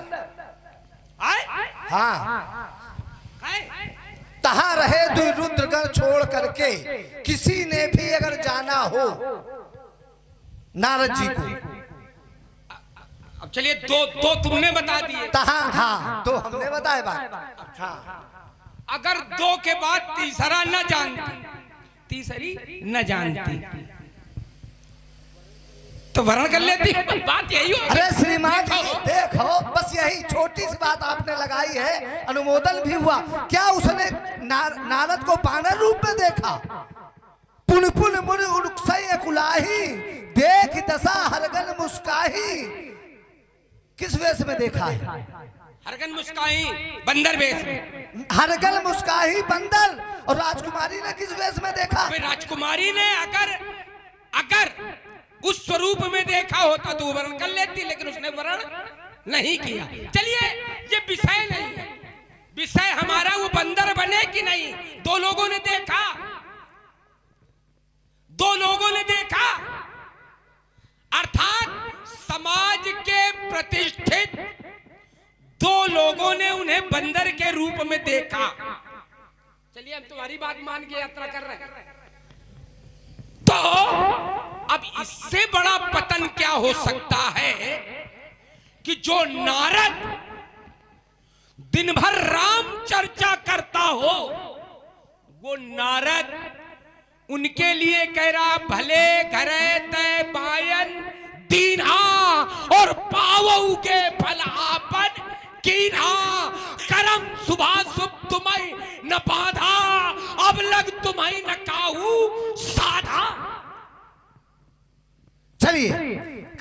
हाँ, तहां रहे दुई रुद्रगण छोड़ करके, किसी ने भी अगर जाना हो नारद जी को। अब चलिए दो तुमने बता दिए, हाँ तो हमने बताया बात। हाँ अगर दो के बाद तीसरा न जानती, तीसरी न जानती तो वर्ण कर लेती। बात यही हो। अरे श्रीमान जी देखो, बस यही छोटी सी बात आपने लगाई है, अनुमोदन भी हुआ। क्या उसने नारद को बानर रूप में देखा? पुन पुन मुन उड़सई कुलाही, देख दशा हरगन मुस्काही। किस वेश में देखा है? हरगन मुस्काही बंदर वेश में। हरगन मुस्काही बंदर। और राजकुमारी ने किस वेश में देखा? राजकुमारी ने अगर उस स्वरूप में देखा होता तो वर्ण कर लेती, लेकिन उसने वर्ण नहीं किया। चलिए ये विषय नहीं है, विषय हमारा वो बंदर बने कि नहीं। दो लोगों ने देखा, दो लोगों ने देखा, अर्थात समाज के प्रतिष्ठित दो लोगों ने उन्हें बंदर के रूप में देखा। चलिए हम तुम्हारी बात मान के यात्रा कर रहे हैं, तो अब इससे बड़ा पतन क्या हो सकता है कि जो नारद दिन भर राम चर्चा करता हो, वो नारद उनके लिए कह रहा भले घरे तय बायन दीना और पावऊ के फल आपन कीना, करम सुबह शुभ तुम्हें न बाधा, अब लग तुम्हें न काहू साधा। चलिए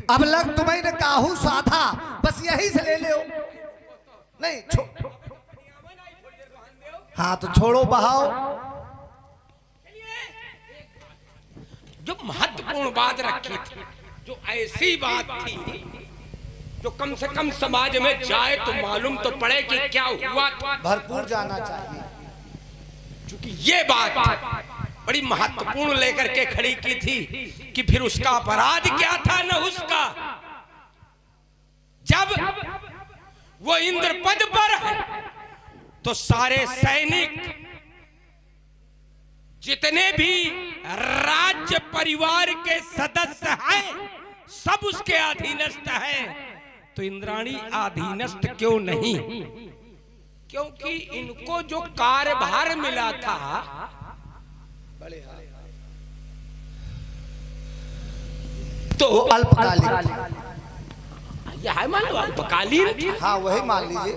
अब लग तुम्हें न काहू साधा, बस यही से ले लो। नहीं हाँ तो छोड़ो बहाओ। जो महत्वपूर्ण बात रखी थी, जो ऐसी बात थी जो कम से कम समाज में जाए तो मालूम तो पड़े कि क्या हुआ था। भरपूर जाना चाहिए, क्योंकि ये बात बड़ी महत्वपूर्ण लेकर के खड़ी की थी कि फिर उसका अपराध क्या था न उसका। जब वो इंद्रपद पर है तो सारे सैनिक जितने भी राज्य परिवार के सदस्य हैं सब उसके अधीनस्थ हैं। तो इंद्राणी अधीनस्थ क्यों नहीं? क्योंकि इनको जो कार्यभार मिला था तो अल्पकालिक, यह है मान लो अल्पकालीन, हाँ वही मान लीजिए,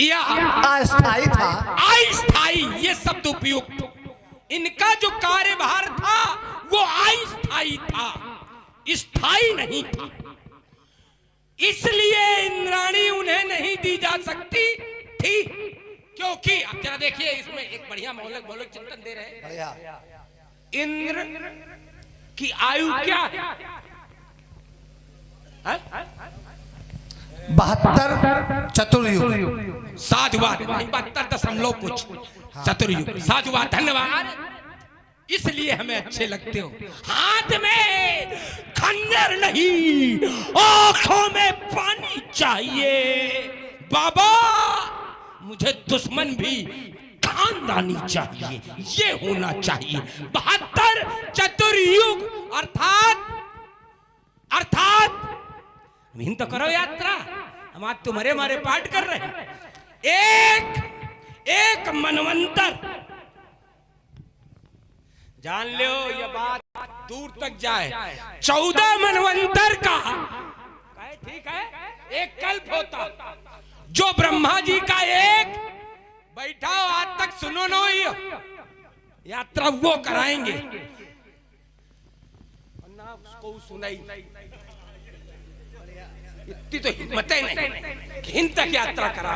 या अस्थायी था। अस्थायी ये शब्द उपयुक्त। इनका जो कार्यभार था वो अस्थायी था, स्थायी नहीं था। इसलिए इंद्राणी उन्हें नहीं दी जा सकती थी, क्योंकि अब जरा देखिए इसमें एक बढ़िया मौलिक चिंतन दे रहे हैं। इंद्र की आयु क्या है? 72 चतुर्युग, साधुवाद 72 कुछ चतुर्युग, साधुवाद, धन्यवाद। इसलिए हमें अच्छे लगते हो। हाथ में खंजर नहीं, आंखों में पानी चाहिए। बाबा मुझे दुश्मन भी खानदानी चाहिए, ये होना चाहिए। 72 चतुर्युग अर्थात हिंद तो करो यात्रा, हम आज तुम्हारे मारे पाठ कर रहे हैं। एक मनवंतर, जान लो ये बात दूर तक जाए। 14 मनवंतर का ठीक है, एक कल्प होता। जो ब्रह्मा जी का एक बैठा आज तक सुनो नो यात्रा वो कराएंगे ना, उसको सुनाई इतनी तो हिम्मत ही नहीं कि हिंद तक यात्रा करा।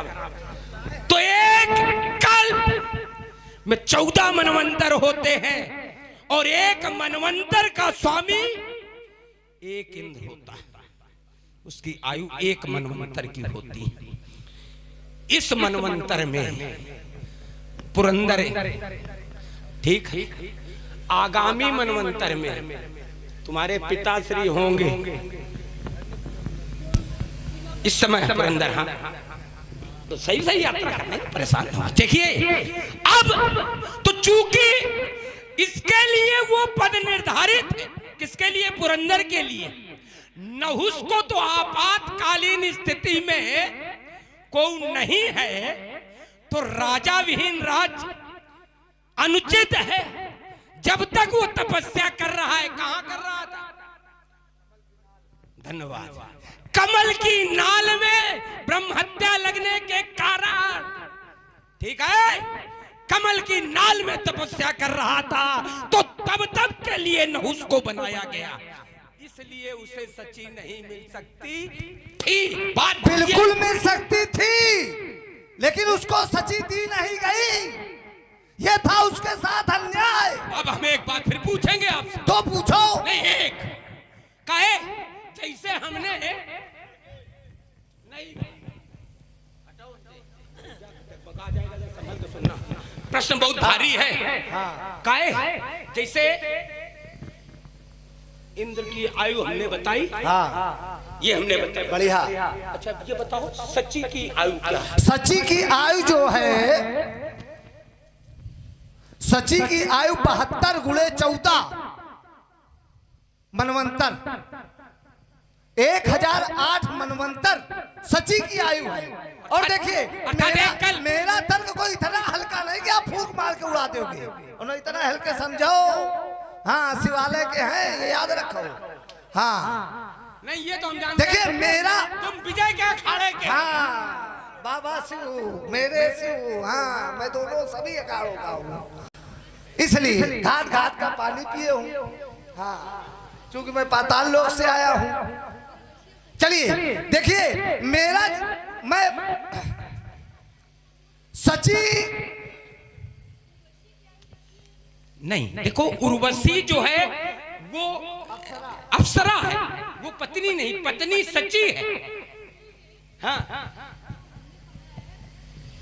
तो एक कल्प में 14 मनवंतर होते हैं और एक मनवंतर का स्वामी एक इंद्र होता है, उसकी आयु एक मनवंतर की होती है। इस मनवंतर में पुरंदर ठीक है, आगामी मनवंतर में तुम्हारे पिताश्री होंगे। इस समय पुरंदर, हाँ तो सही यात्रा करने परेशान हो। देखिए अब तो चूंकि इसके लिए वो पद निर्धारित है, किसके लिए? पुरंदर के लिए। नहुस को तो आपातकालीन स्थिति में कोई नहीं है तो राजा विहीन राज अनुचित है। जब तक वो तपस्या कर रहा है, कहां कर रहा था? धन्यवाद। कमल की नाल में ब्रह्म हत्या लगने के कारण, ठीक है, कमल की नाल में तपस्या कर रहा था तो तब के लिए नहुस को बनाया गया, इसलिए उसे सची नहीं मिल सकती थी। बात बिल्कुल मिल सकती थी, लेकिन उसको सची दी नहीं गई। ये था उसके साथ अन्याय। अब हम एक बात फिर पूछेंगे आपसे। तो पूछो। नहीं, एक कहे जैसे हमने नहीं, प्रश्न बहुत भारी है। काहे जैसे इंद्र की आयु हमने बताई, ये हमने बताई, बढ़िया। अच्छा ये बताओ सच्ची की आयु क्या है? सची की आयु जो है, सची की आयु 72 गुणे 14 मनवंतर, 1008 मनवंतर सची की आयु है। और देखिए मेरा तर्क कोई इतना हल्का नहीं कि आप फूंक मार के उड़ा दोगे, उन्हें इतना हल्के समझो। हाँ, शिवालय के हैं, ये याद रखो। हाँ नहीं, ये तो हम जानते हैं। देखिए मेरा, तुम विजय के अखाड़े के। हाँ बाबा शिव, मेरे शिव, हाँ मैं दोनों सभी अखाड़ों का हूँ, इसलिए घाट घाट का पानी पिए हूँ। हाँ, क्योंकि मैं पाताल लोक से आया हूँ। चलिए देखिए मेरा, मैं सची नहीं, देखो उर्वशी जो है वो अप्सरा है, वो पत्नी नहीं, पत्नी सच्ची है। हाँ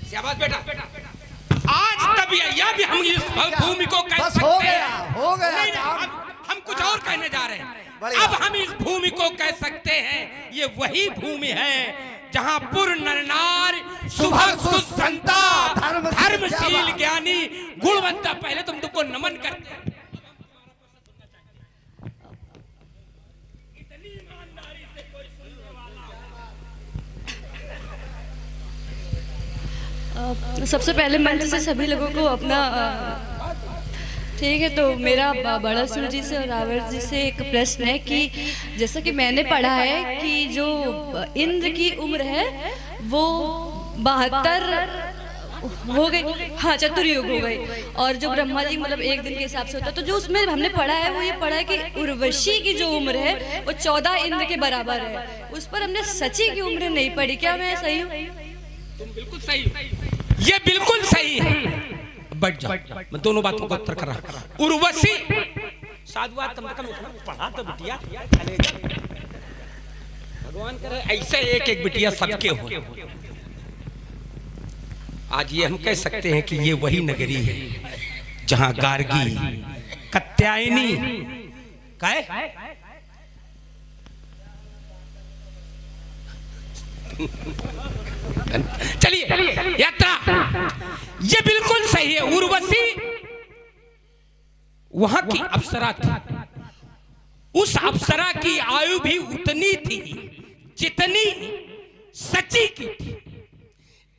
शाबाश बेटा। आज तब या भी हम इस भूमि को कह बस सकते हो हैं। गया, हो गया। नहीं, हम कुछ और कहने जा रहे हैं। अब हम इस भूमि को कह सकते हैं ये वही भूमि है जहां पूर्ण नरनार सुभग सुसंता धर्मशील ज्ञानी गुणवंता। पहले तुम तुमको नमन करते हैं। सबसे पहले मंच से सभी लोगों को अपना ठीक है, तो मेरा बड़ासुर जी से और रावण जी से एक प्रश्न है कि जैसा कि मैंने पढ़ा है कि जो इंद्र की उम्र है वो 72 हो गई, हाँ चतुर्युग हो गई, और जो ब्रह्मा जी मतलब एक दिन के हिसाब से होता है। तो जो उसमें हमने पढ़ा है वो ये पढ़ा है कि उर्वशी की जो उम्र है वो 14 इंद्र के बराबर है। उस पर हमने सची की उम्र नहीं पढ़ी। क्या मैं सही हूँ? तुम बिल्कुल सही हो, ये बिल्कुल सही है। बैठ जाओ, मैं दोनों बातों का उत्तर कर रहा हूं। उर्वशी साधुवाद कम से कम पढ़ा तो बिटिया, भगवान करे ऐसे एक एक बिटिया सबके हो। आज ये हम कह सकते हैं कि ये वही नगरी है जहां गार्गी कात्यायनी काय चलिए यात्रा, ये बिल्कुल सही है। उर्वशी वहां की अप्सरा थी, उस अप्सरा की आयु भी उतनी थी जितनी सची की थी।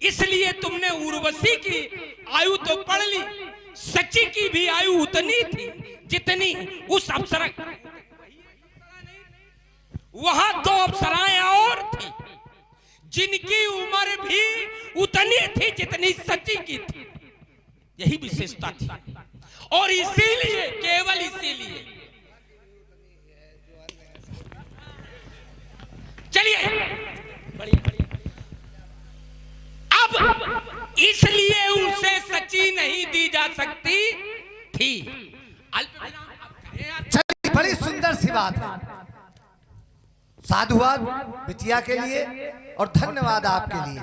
इसलिए तुमने उर्वशी की आयु तो पढ़ ली, सची की भी आयु उतनी थी जितनी उस अप्सरा। वहां दो अप्सराएं और थी जिनकी उम्र भी उतनी थी जितनी सची की थी। यही विशेषता थी, और इसीलिए, केवल इसीलिए, चलिए अब इसलिए उसे सची नहीं दी जा सकती थी। चलिए, बड़ी सुंदर सी बात है। साधुवाद बिटिया के लिए और धन्यवाद आपके लिए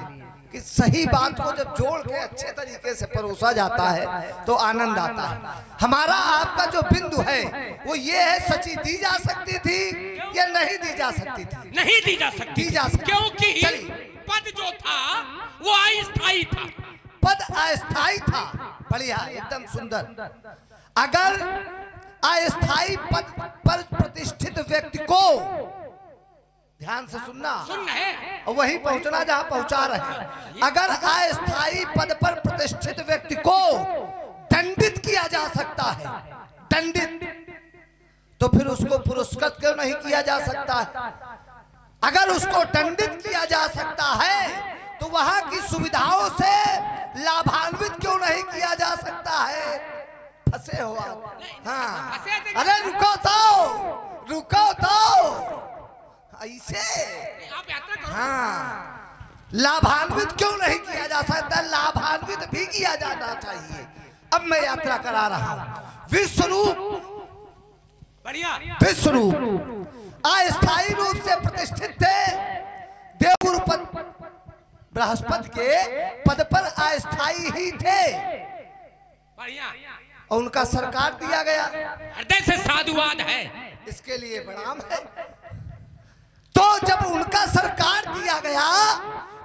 कि सही बात को जब जोड़ के अच्छे तरीके से परोसा जाता है तो आनंद आता है। हमारा आपका जो बिंदु है वो ये है, सची दी जा सकती थी या नहीं दी जा सकती थी? नहीं दी जा सकती, दी जा सकती, क्योंकि पद जो था वो अस्थायी था। पद अस्थायी था। बढ़िया, एकदम सुंदर। अगर अस्थायी पद पर प्रतिष्ठित व्यक्ति को ध्यान से सुनना, सुन है और वहीं पहुंचना जहां पहुंचा रहे हैं। अगर अस्थायी पद पर प्रतिष्ठित व्यक्ति को दंडित किया जा सकता है, दंडित, तो फिर उसको पुरस्कृत क्यों नहीं किया जा सकता है? अगर उसको दंडित किया जा सकता है तो वहां की सुविधाओं से लाभान्वित क्यों नहीं किया जा सकता है? फंसे हो आप? हाँ, अरे रुको तो ऐसे, आप यात्रा करो। हाँ, लाभान्वित क्यों नहीं किया जा सकता? लाभान्वित भी किया जाना चाहिए। अब मैं यात्रा करा रहा हूं। विश्वरूप, बढ़िया, विश्वरूप अस्थायी रूप से प्रतिष्ठित थे। देवगुरु पद बृहस्पति के पद पर अस्थायी ही थे बढ़िया, और उनका सरकार दिया गया। हृदय से साधुवाद है। इसके लिए प्रणाम है। तो जब उनका सरकार दिया गया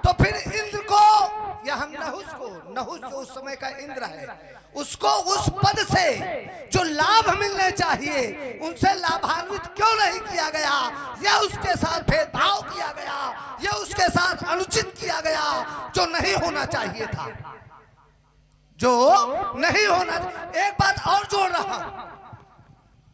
तो फिर इंद्र को, या हम नहुस जो उस समय का इंद्र है, उसको उस पद से जो लाभ मिलने चाहिए उनसे लाभान्वित क्यों नहीं किया गया? या उसके साथ भेदभाव किया गया, या उसके साथ अनुचित किया गया जो नहीं होना चाहिए था, जो नहीं होना। एक बात और जोड़ रहा हूं,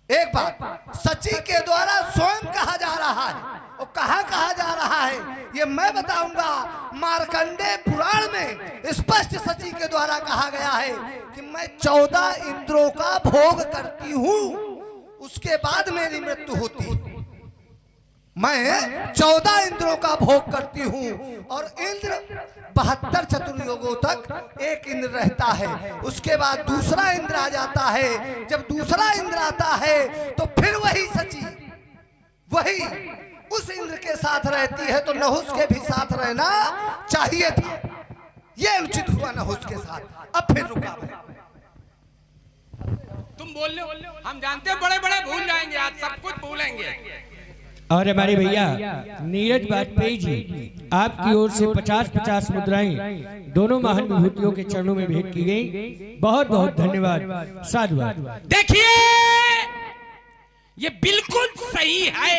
एक बात सची के द्वारा स्वयं कहा जा रहा है, और कहा जा रहा है ये मैं बताऊंगा। मार्कंडेय पुराण में स्पष्ट सची के द्वारा कहा गया है कि मैं 14 इंद्रों का भोग करती हूं, उसके बाद मेरी मृत्यु होती है। मैं 14 इंद्रों का भोग करती हूं, और इंद्र 72 चतुर्युगों तक एक इंद्र रहता है, उसके बाद दूसरा इंद्र आ जाता है। जब दूसरा इंद्र आता है तो फिर वही सची, वही उस इंद्र के साथ रहती है, तो नहुस के भी साथ रहना चाहिए था। यह अनुचित हुआ नहुस के साथ। अब फिर रुका मैं। तुम बोल लो, हम जानते हैं बड़े बड़े भूल जाएंगे, आज सब कुछ भूलेंगे। और हमारे भैया नीरज वाजपेयी जी, आपकी ओर से 50-50 मुद्राएं दोनों महान विभूतियों के चरणों में भेंट की गई। बहुत बहुत धन्यवाद, साधुवाद। देखिए, ये बिल्कुल सही है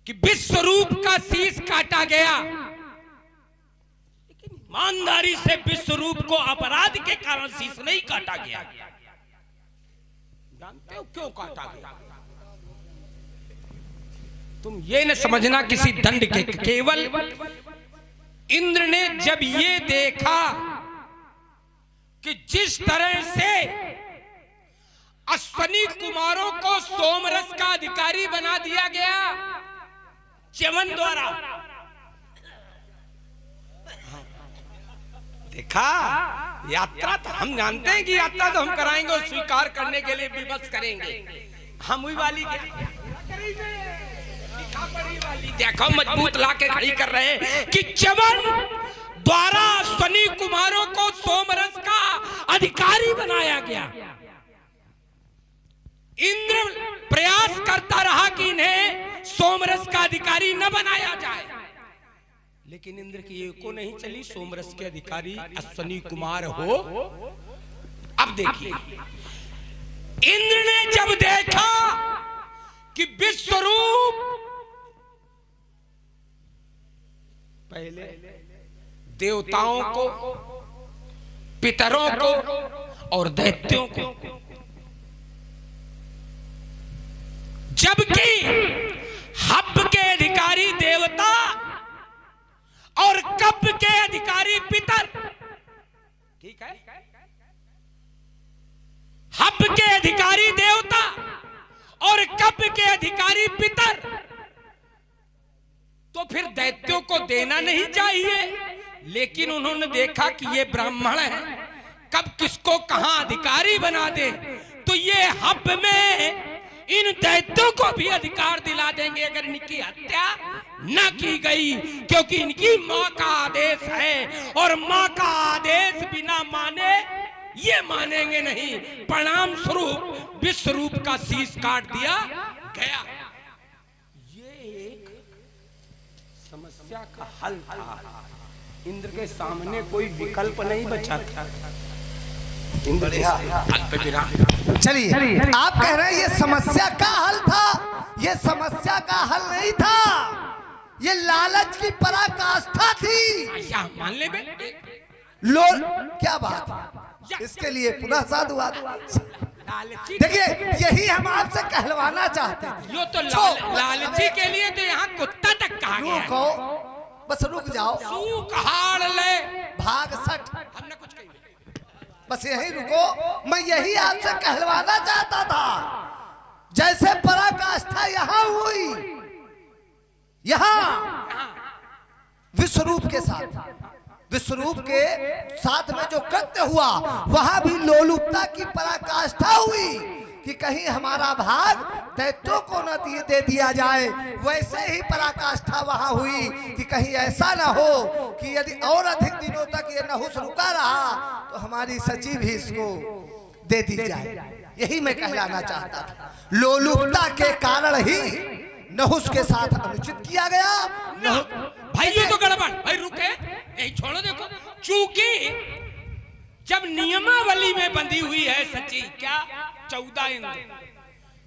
कि विश्वरूप का शीश काटा गया, लेकिन ईमानदारी से विश्वरूप को अपराध के कारण शीश नहीं काटा गया। जानते हो क्यों काटा गया? तुम ये न समझना किसी दंड के, केवल इंद्र ने जब ये देखा कि जिस तरह से अश्वनी कुमारों को सोमरस का अधिकारी बना दिया गया च्यवन द्वारा, देखा, यात्रा तो हम जानते हैं कि यात्रा तो हम कराएंगे और स्वीकार करने के लिए विवश करेंगे। हम हुई वाली देखो मजबूत लाके खड़ी कर रहे हैं कि च्यवन द्वारा शनि कुमारों को सोमरस का अधिकारी बनाया गया। इंद्र प्रयास करता रहा कि इन्हें सोमरस का अधिकारी न बनाया जाए, लेकिन इंद्र की एको नहीं चली, सोमरस के अधिकारी अश्वनी कुमार हो। अब देखिए, इंद्र ने जब देखा कि विश्वरूप पहले देवताओं को, पितरों को और दैत्यों को, जबकि हब के अधिकारी देवता और कब के अधिकारी पितर, ठीक है, हब के अधिकारी देवता और कब के अधिकारी पितर, तो फिर दैत्यों को देना नहीं चाहिए। लेकिन उन्होंने देखा कि ये ब्राह्मण है, कब किसको कहां अधिकारी बना दे, तो ये हब में इन दैत्यों को भी अधिकार दिला देंगे अगर इनकी हत्या न की गई, क्योंकि इनकी मां का आदेश है और मां का आदेश बिना माने ये मानेंगे नहीं। परिणाम स्वरूप विश्वरूप का शीश काट दिया गया। ये एक समस्या का हल था। इंद्र के सामने कोई विकल्प नहीं बचा था। चलिए, आप कह रहे हैं ये समस्या का हल था ये समस्या का हल नहीं था, ये लालच की पराकाष्ठा थी। अच्छा मान ले बे क्या बात है? इसके लिए पुनः साधुवाद। लालची देखिए यही हम आपसे कहलवाना चाहते थे। यो तो लालची के लिए तो यहाँ कुत्ता तक कहा गया है। रुको, बस रुक जाओ। सूख हाड़ ले भाग सट, हमने कुछ कही नहीं। बस यही रुको। मैं यही आपसे कहलवाना चाहता था, जैसे पराकाष्ठा यहाँ हुई, यहाँ विश्वरूप के साथ, विश्वरूप के साथ में जो कृत्य हुआ, वहां भी लोलुपता की पराकाष्ठा हुई कि कहीं हमारा भाग दैत्यों को न दे दिया जाए। वैसे ही पराकाष्ठा वहां हुई कि कहीं ऐसा ना हो कि यदि और अधिक दिनों तक ये नहुस रुका रहा तो हमारी सची भी इसको दे दी जाए। यही मैं कहलाना चाहता था। लोलुपता के कारण ही नहुस के साथ अनुचित किया गया। भाई ये तो गड़बड़। भाई रुके, यही छोड़ो। देखो चूंकि जब नियमावली में बंधी हुई है सच्ची क्या 14 इंद्र,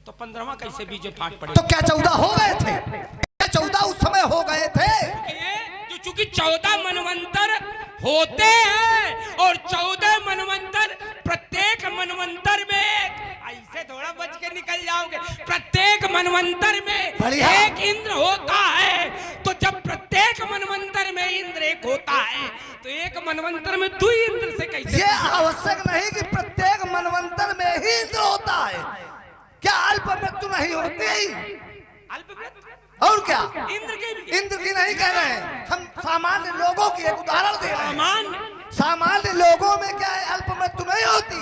तो 15वां कैसे बीच में फाट पड़े? तो क्या 14 हो गए थे? क्या 14 उस समय हो गए थे? जो चूंकि 14 मनवंतर होते हैं और 14 मनवंतर, प्रत्येक मनवंतर में ऐसे थोड़ा बच के निकल जाओगे, प्रत्येक मनवंतर में एक इंद्र होता है। तो जब प्रत्येक मनवंतर में इंद्र एक होता है तो एक मनवंतर में 2 इंद्र से कैसे? ये आवश्यक नहीं कि प्रत्येक मनवंतर में ही इंद्र होता है। क्या अल्प मृत्यु नहीं होती? अल्प मृत्यु और क्या इंद्र की नहीं कह रहे हैं हम, सामान्य लोगों की एक उदाहरण दे रहे हैं। सामान्य लोगों में क्या है, अल्प मृत्यु नहीं होती।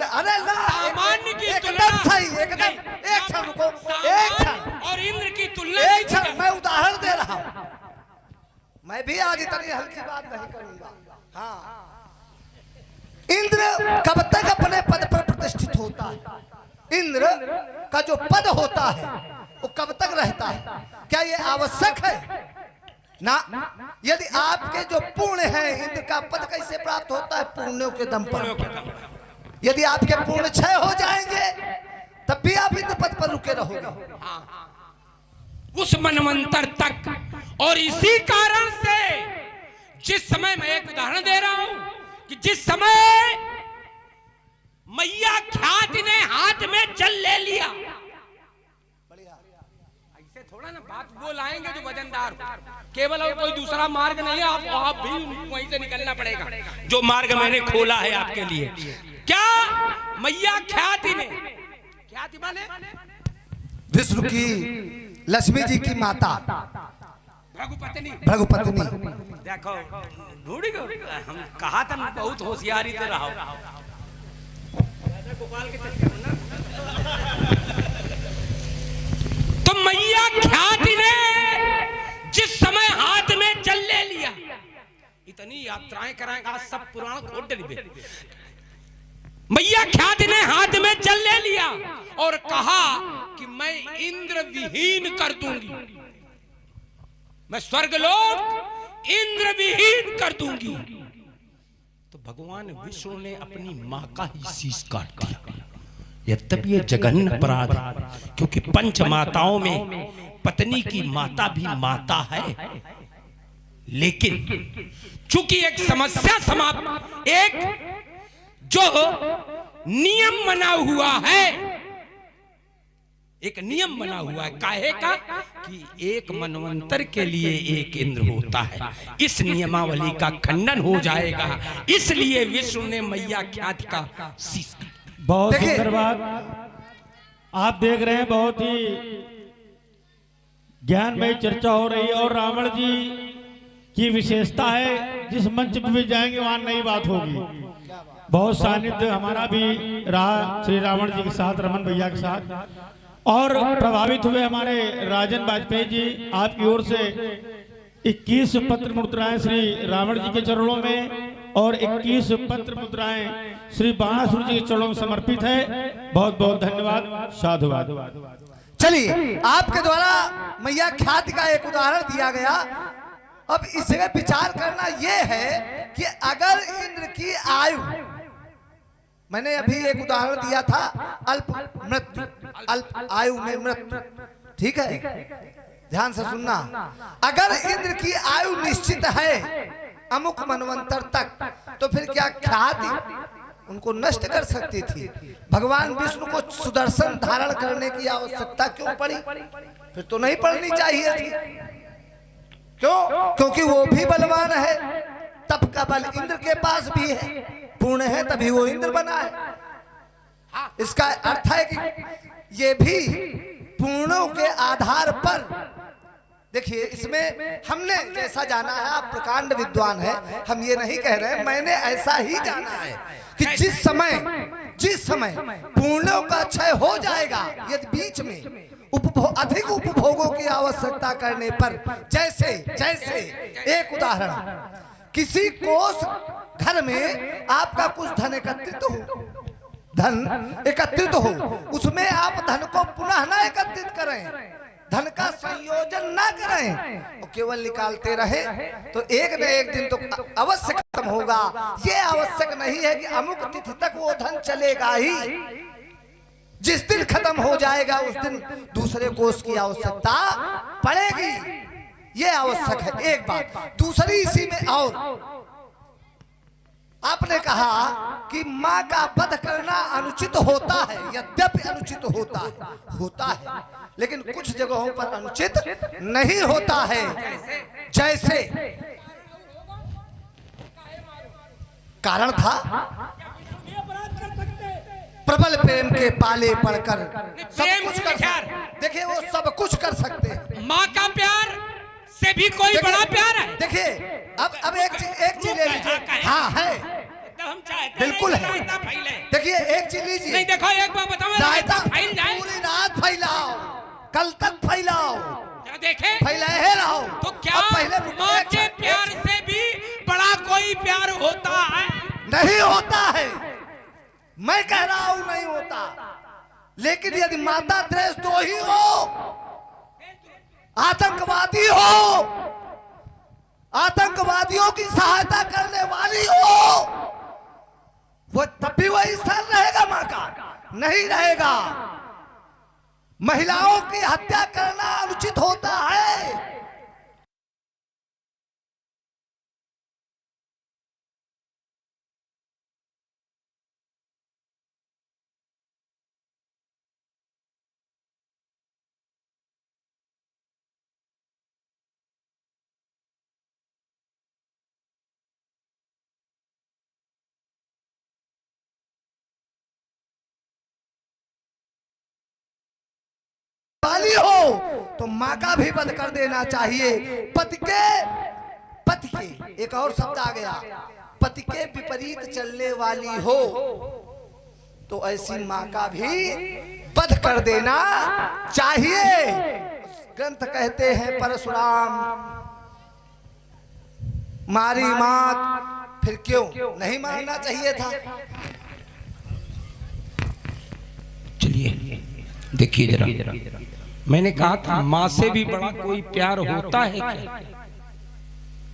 अरे सामान्य की एकदम सही, एकदम। एक क्षण रुको, एक क्षण। और इंद्र की तुलना, एक क्षण, मैं उदाहरण दे रहा हूँ। मैं भी आज इतनी हल्की बात नहीं करूंगा। हाँ, इंद्र कब तक अपने पद पर प्रतिष्ठित होता है? इंद्र का जो पद होता है वो कब तक रहता है? क्या ये आवश्यक है? ना। यदि आपके जो पुण्य है, इंद्र का पद कैसे प्राप्त होता है? पुण्यों के दम पर। यदि आपके पुण्य क्षय हो जाएंगे तब भी आप इंद्र पद पर रुके रहोगे उस मनवंतर तक। और इसी कारण से जिस समय, मैं एक उदाहरण दे रहा हूं कि जिस समय मैया ख्याति ने हाथ में जल ले लिया, ऐसे थोड़ा ना बात बोल आएंगे जो वजनदार हो। केवल और कोई दूसरा मार्ग नहीं है, आप भी वहीं से निकलना पड़ेगा जो मार्ग मैंने खोला है आपके लिए। क्या मैया ख्याति ने, ख्याति माने विष्णु की, लक्ष्मी जी की माता, भृगुपत्नी। देखो ढूंढी हम कहा था, बहुत होशियारी से रहा। तो मैया ख्याति ने जिस समय हाथ में जल ले लिया, इतनी यात्राएं कराएंगे, सब पुराण खोट डली। मैया ख्याति ने हाथ में जल ले लिया और कहा कि मैं इंद्र विहीन कर दूंगी, मैं स्वर्गलोक इंद्र विहीन कर दूंगी। तो भगवान विष्णु ने अपनी मां का ही शीश काट दिया। यद्यपि ये जघन्य अपराध है, क्योंकि पंच माताओं में पत्नी की माता भी माता है, लेकिन चूंकि एक समस्या समाप्त, एक जो नियम बना हुआ है, एक नियम बना हुआ है काहे का कि एक मनवंतर के लिए एक इंद्र होता है। इस नियमावली का खंडन हो जाएगा, इसलिए विष्णु ने मैया ख्याति का शीश। बहुत सुंदर बात आप देख रहे हैं, बहुत ही ज्ञानमयी चर्चा हो रही है। और रावण जी की विशेषता है, जिस मंच पर भी जाएंगे वहां नई बात होगी। बहुत सानिध्य हमारा भी रहा श्री रावण जी के साथ, रमन भैया के साथ, और प्रभावित हुए हमारे राजन वाजपेयी जी। आपकी ओर से 21 पत्र मुद्राएं श्री रावण जी के चरणों में और 21 पत्र मुद्राएं श्री बाणासुर जी के चरणों में समर्पित है। बहुत बहुत धन्यवाद, साधुवाद। चलिए, आपके द्वारा मैया ख्याति का एक उदाहरण दिया गया। अब इसमें विचार करना यह है कि अगर इंद्र की आयु, मैंने अभी एक उदाहरण दिया था अल्प मृत्यु, अल्प आयु में मृत्यु। ठीक है, ध्यान से सुनना। अगर इंद्र की आयु निश्चित है अमुक मनवंतर तक, तो फिर क्या ख्याति उनको नष्ट कर सकती थी? भगवान विष्णु को सुदर्शन धारण करने की आवश्यकता क्यों पड़ी? फिर तो नहीं पड़नी चाहिए थी। क्यों? क्योंकि वो भी बलवान है, तप का बल इंद्र के पास भी है, पूर्ण है तभी वो इंद्र बना है। इसका अर्थ है कि ये भी पूर्णों के आधार पर, देखिए इसमें हमने जैसा जाना है, आप प्रकांड विद्वान है, हम ये नहीं कह रहे, मैंने ऐसा ही जाना है कि जिस समय पूर्णों का क्षय हो जाएगा, यदि बीच में अधिक उपभोगों की आवश्यकता करने पर, जैसे एक उदाहरण, किसी कोष घर में आपका कुछ धन एकत्रित हो, उसमें आप धन को पुनः न एकत्रित करें, धन का संयोजन ना करें और केवल निकालते रहे, तो एक न एक दिन तो अवश्य खत्म होगा। ये आवश्यक नहीं है कि अमुक तिथि तक वो धन चलेगा ही, जिस दिन खत्म हो जाएगा उस दिन दूसरे कोष की आवश्यकता पड़ेगी। ये आवश्यक है, एक बात। दूसरी इसी में और आपने कहा कि माँ का वध करना अनुचित होता है, यद्यपि अनुचित होता है, लेकिन कुछ जगहों पर अनुचित नहीं होता है। जैसे कारण था प्रबल प्रेम के पाले पड़कर सब कुछ कर, देखिए वो सब कुछ कर सकते हैं। माँ का प्यार से भी कोई बड़ा प्यार है। देखिए अब एक चीज ले लीजिए। हाँ है, बिल्कुल है। देखिए एक चीज लीजिए। नहीं देखो, एक बार बताओ, रायता फैल जाए, पूरी रात फैलाओ, कल तक फैलाओ, देखे फैलाए रहो। तो क्या माँ के प्यार से भी बड़ा कोई प्यार होता है? नहीं होता है, मैं कह रहा हूं नहीं होता। लेकिन यदि माता देशद्रोही हो, आतंकवादी हो, आतंकवादियों की सहायता करने वाली हो, वो तब भी वही स्थान रहेगा मां का? नहीं रहेगा। महिलाओं की हत्या करना अनुचित होता है। वाली हो तो माँ का भी वध कर देना चाहिए। पति के एक और शब्द आ गया, पति के विपरीत चलने वाली हो तो ऐसी माँ का भी वध कर देना चाहिए। ग्रंथ कहते हैं परशुराम मारी मात, फिर क्यों नहीं मारना चाहिए था? चलिए देखिए जरा, मैंने कहा था माँ से भी बड़ा कोई प्यार होता है क्या?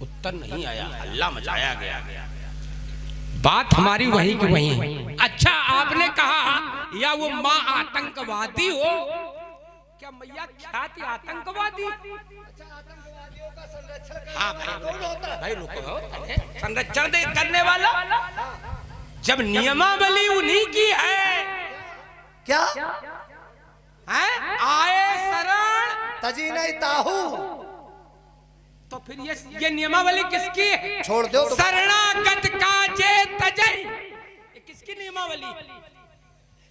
उत्तर नहीं आया, हल्ला मचाया गया। बात हमारी वही की वही है। अच्छा आपने कहा या वो माँ आतंकवादी हो, क्या मैया ख्याति आतंकवादी? हाँ भाई रुको, संरक्षण करने वाला जब नियमावली उन्हीं की है, क्या आए शरण तजी नहीं ताहू, तो फिर ये नियमावली किसकी है? छोड़ दो तो। शरणागत काजे तजय, ये किसकी नियमावली?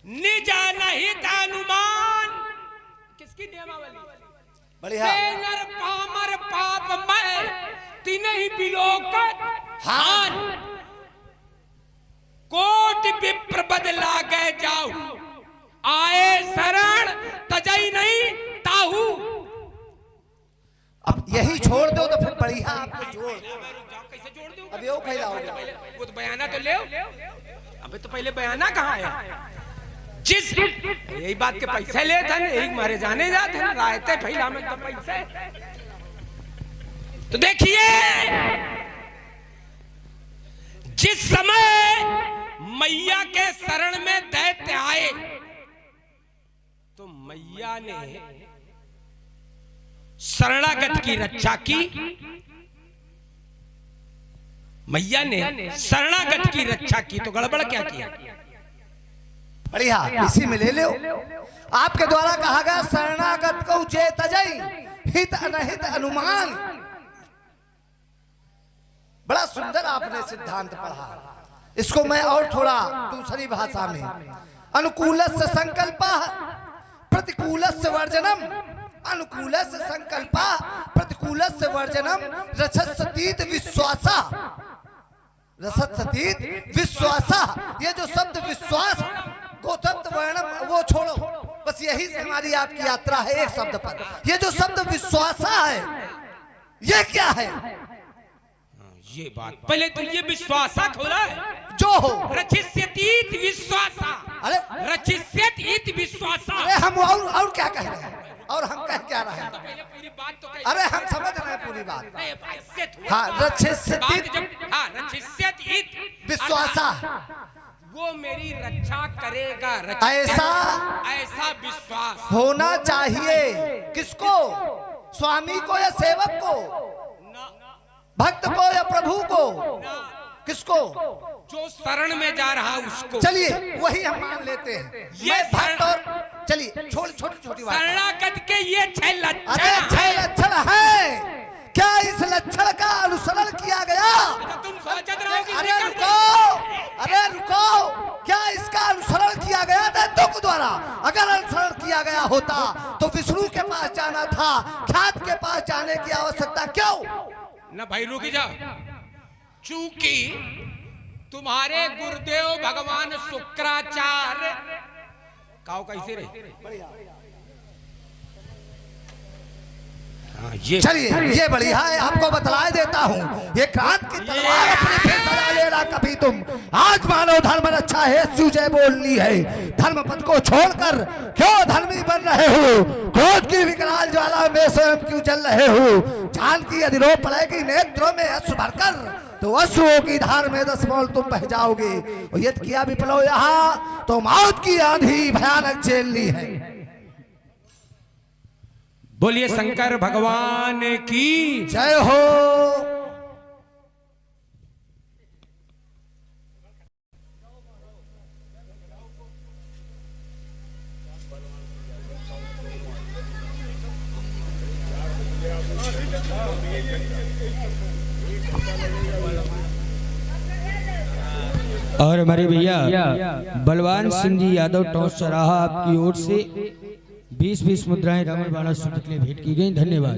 निज नहीं अनुमान, किसकी नियमावली? बढ़िया। नर पामर पाप मय तीन ही बिलोकत हान, कोट विप्र बदला गए जाऊ, आए शरण तजई नहीं ताहू। अब यही छोड़ दो तो फिर बढ़िया आपको जोड़। कैसे जोड़ दूं? अब यो फैलाओगे, वो तो बयाना तो ले। अबे तो पहले बयाना कहाँ है? जिस यही बात के पैसे ले धन यही मारे जाने जाते हैं, रायते फैला में तो पैसे। तो देखिए जिस समय मैया के शरण में दैत्य आए तो मैया ने शरणागत की रक्षा की, मैया ने शरणागत की रक्षा की, तो गड़बड़ क्या किया? बढ़िया, इसी में ले लो। आपके द्वारा कहा गया शरणागत को जे तजई हित अनहित अनुमान। बड़ा सुंदर आपने सिद्धांत पढ़ा। इसको मैं और थोड़ा दूसरी भाषा में, अनुकूलस्य संकल्पः प्रतिकूलस्य वर्जनम, अनुकूलस्य संकल्पः प्रतिकूलस्य वर्जनम, रसस्तीत विश्वासा, रसस्तीत विश्वासा। ये जो शब्द विश्वास गोतम वर्णम वो छोड़ो, बस यही से हमारी आपकी यात्रा है एक शब्द पर। ये जो शब्द विश्वासा है ये क्या है? ये बात पहले तो ये विश्वासा खोला है जो हो रचिष्यतीत विश्वासा। अरे रचिष्यतीत विश्वासा। अरे हम और क्या कह रहे हैं, और हम कह क्या रहे हैं? पहले पूरी बात तो कही। अरे हम समझ रहे हैं पूरी बात। नहीं, हाँ, रचिष्यतीत हाँ, रचिष्यतीत विश्वासा, वो मेरी रक्षा करेगा। ऐसा विश्वास होना चाहिए। किसको? स्वामी को या सेवक को? भक्त को या प्रभु को? किसको? जो शरण में जा रहा उसको। चलिए वही हम मान लेते हैं। ये भक्त और चलिए छोटी छोटी बात। शरणागत के ये 6 लक्षण। अरे 6 लक्षण है क्या? इस लक्षण का अनुसरण किया गया? तुम सोच रहे हो कि अरे रुको, अरे रुको, क्या इसका अनुसरण किया गया था दुख द्वारा? अगर अनुसरण किया गया होता तो विष्णु के पास जाना था, ख्यात के पास जाने की आवश्यकता क्यों? न भाई रुक जाओ, चूंकि तुम्हारे गुरुदेव भगवान शुक्राचार्य काओ कैसे रहे। ये चलिए ये बढ़िया है, आपको बतलाए देता हूँ। ये क्रांत की तलवार अपने फिर सजा लेना कभी तुम। आज मानो धर्म रक्षा है सुजय बोलनी है। धर्म पद को छोड़कर क्यों धर्मी बन रहे हो? क्रोध की विकराल ज्वाला में स्वयं क्यों जल रहे हो? जान की यदि रो पड़ेगी नेत्रों में अश्रु भरकर, तो अश्रुओं की धार में 10 मोल तुम बह जाओगे। और यदि किया विप्लव यहाँ तो मौत की आंधी भयानक झेलनी है। बोलिए शंकर भगवान की जय हो। और हमारे भैया बलवान सिंह जी यादव टॉस चराहा आपकी ओर से 20-20 मुद्राएं रावण बाणासुर के लिए भेंट की गई। धन्यवाद।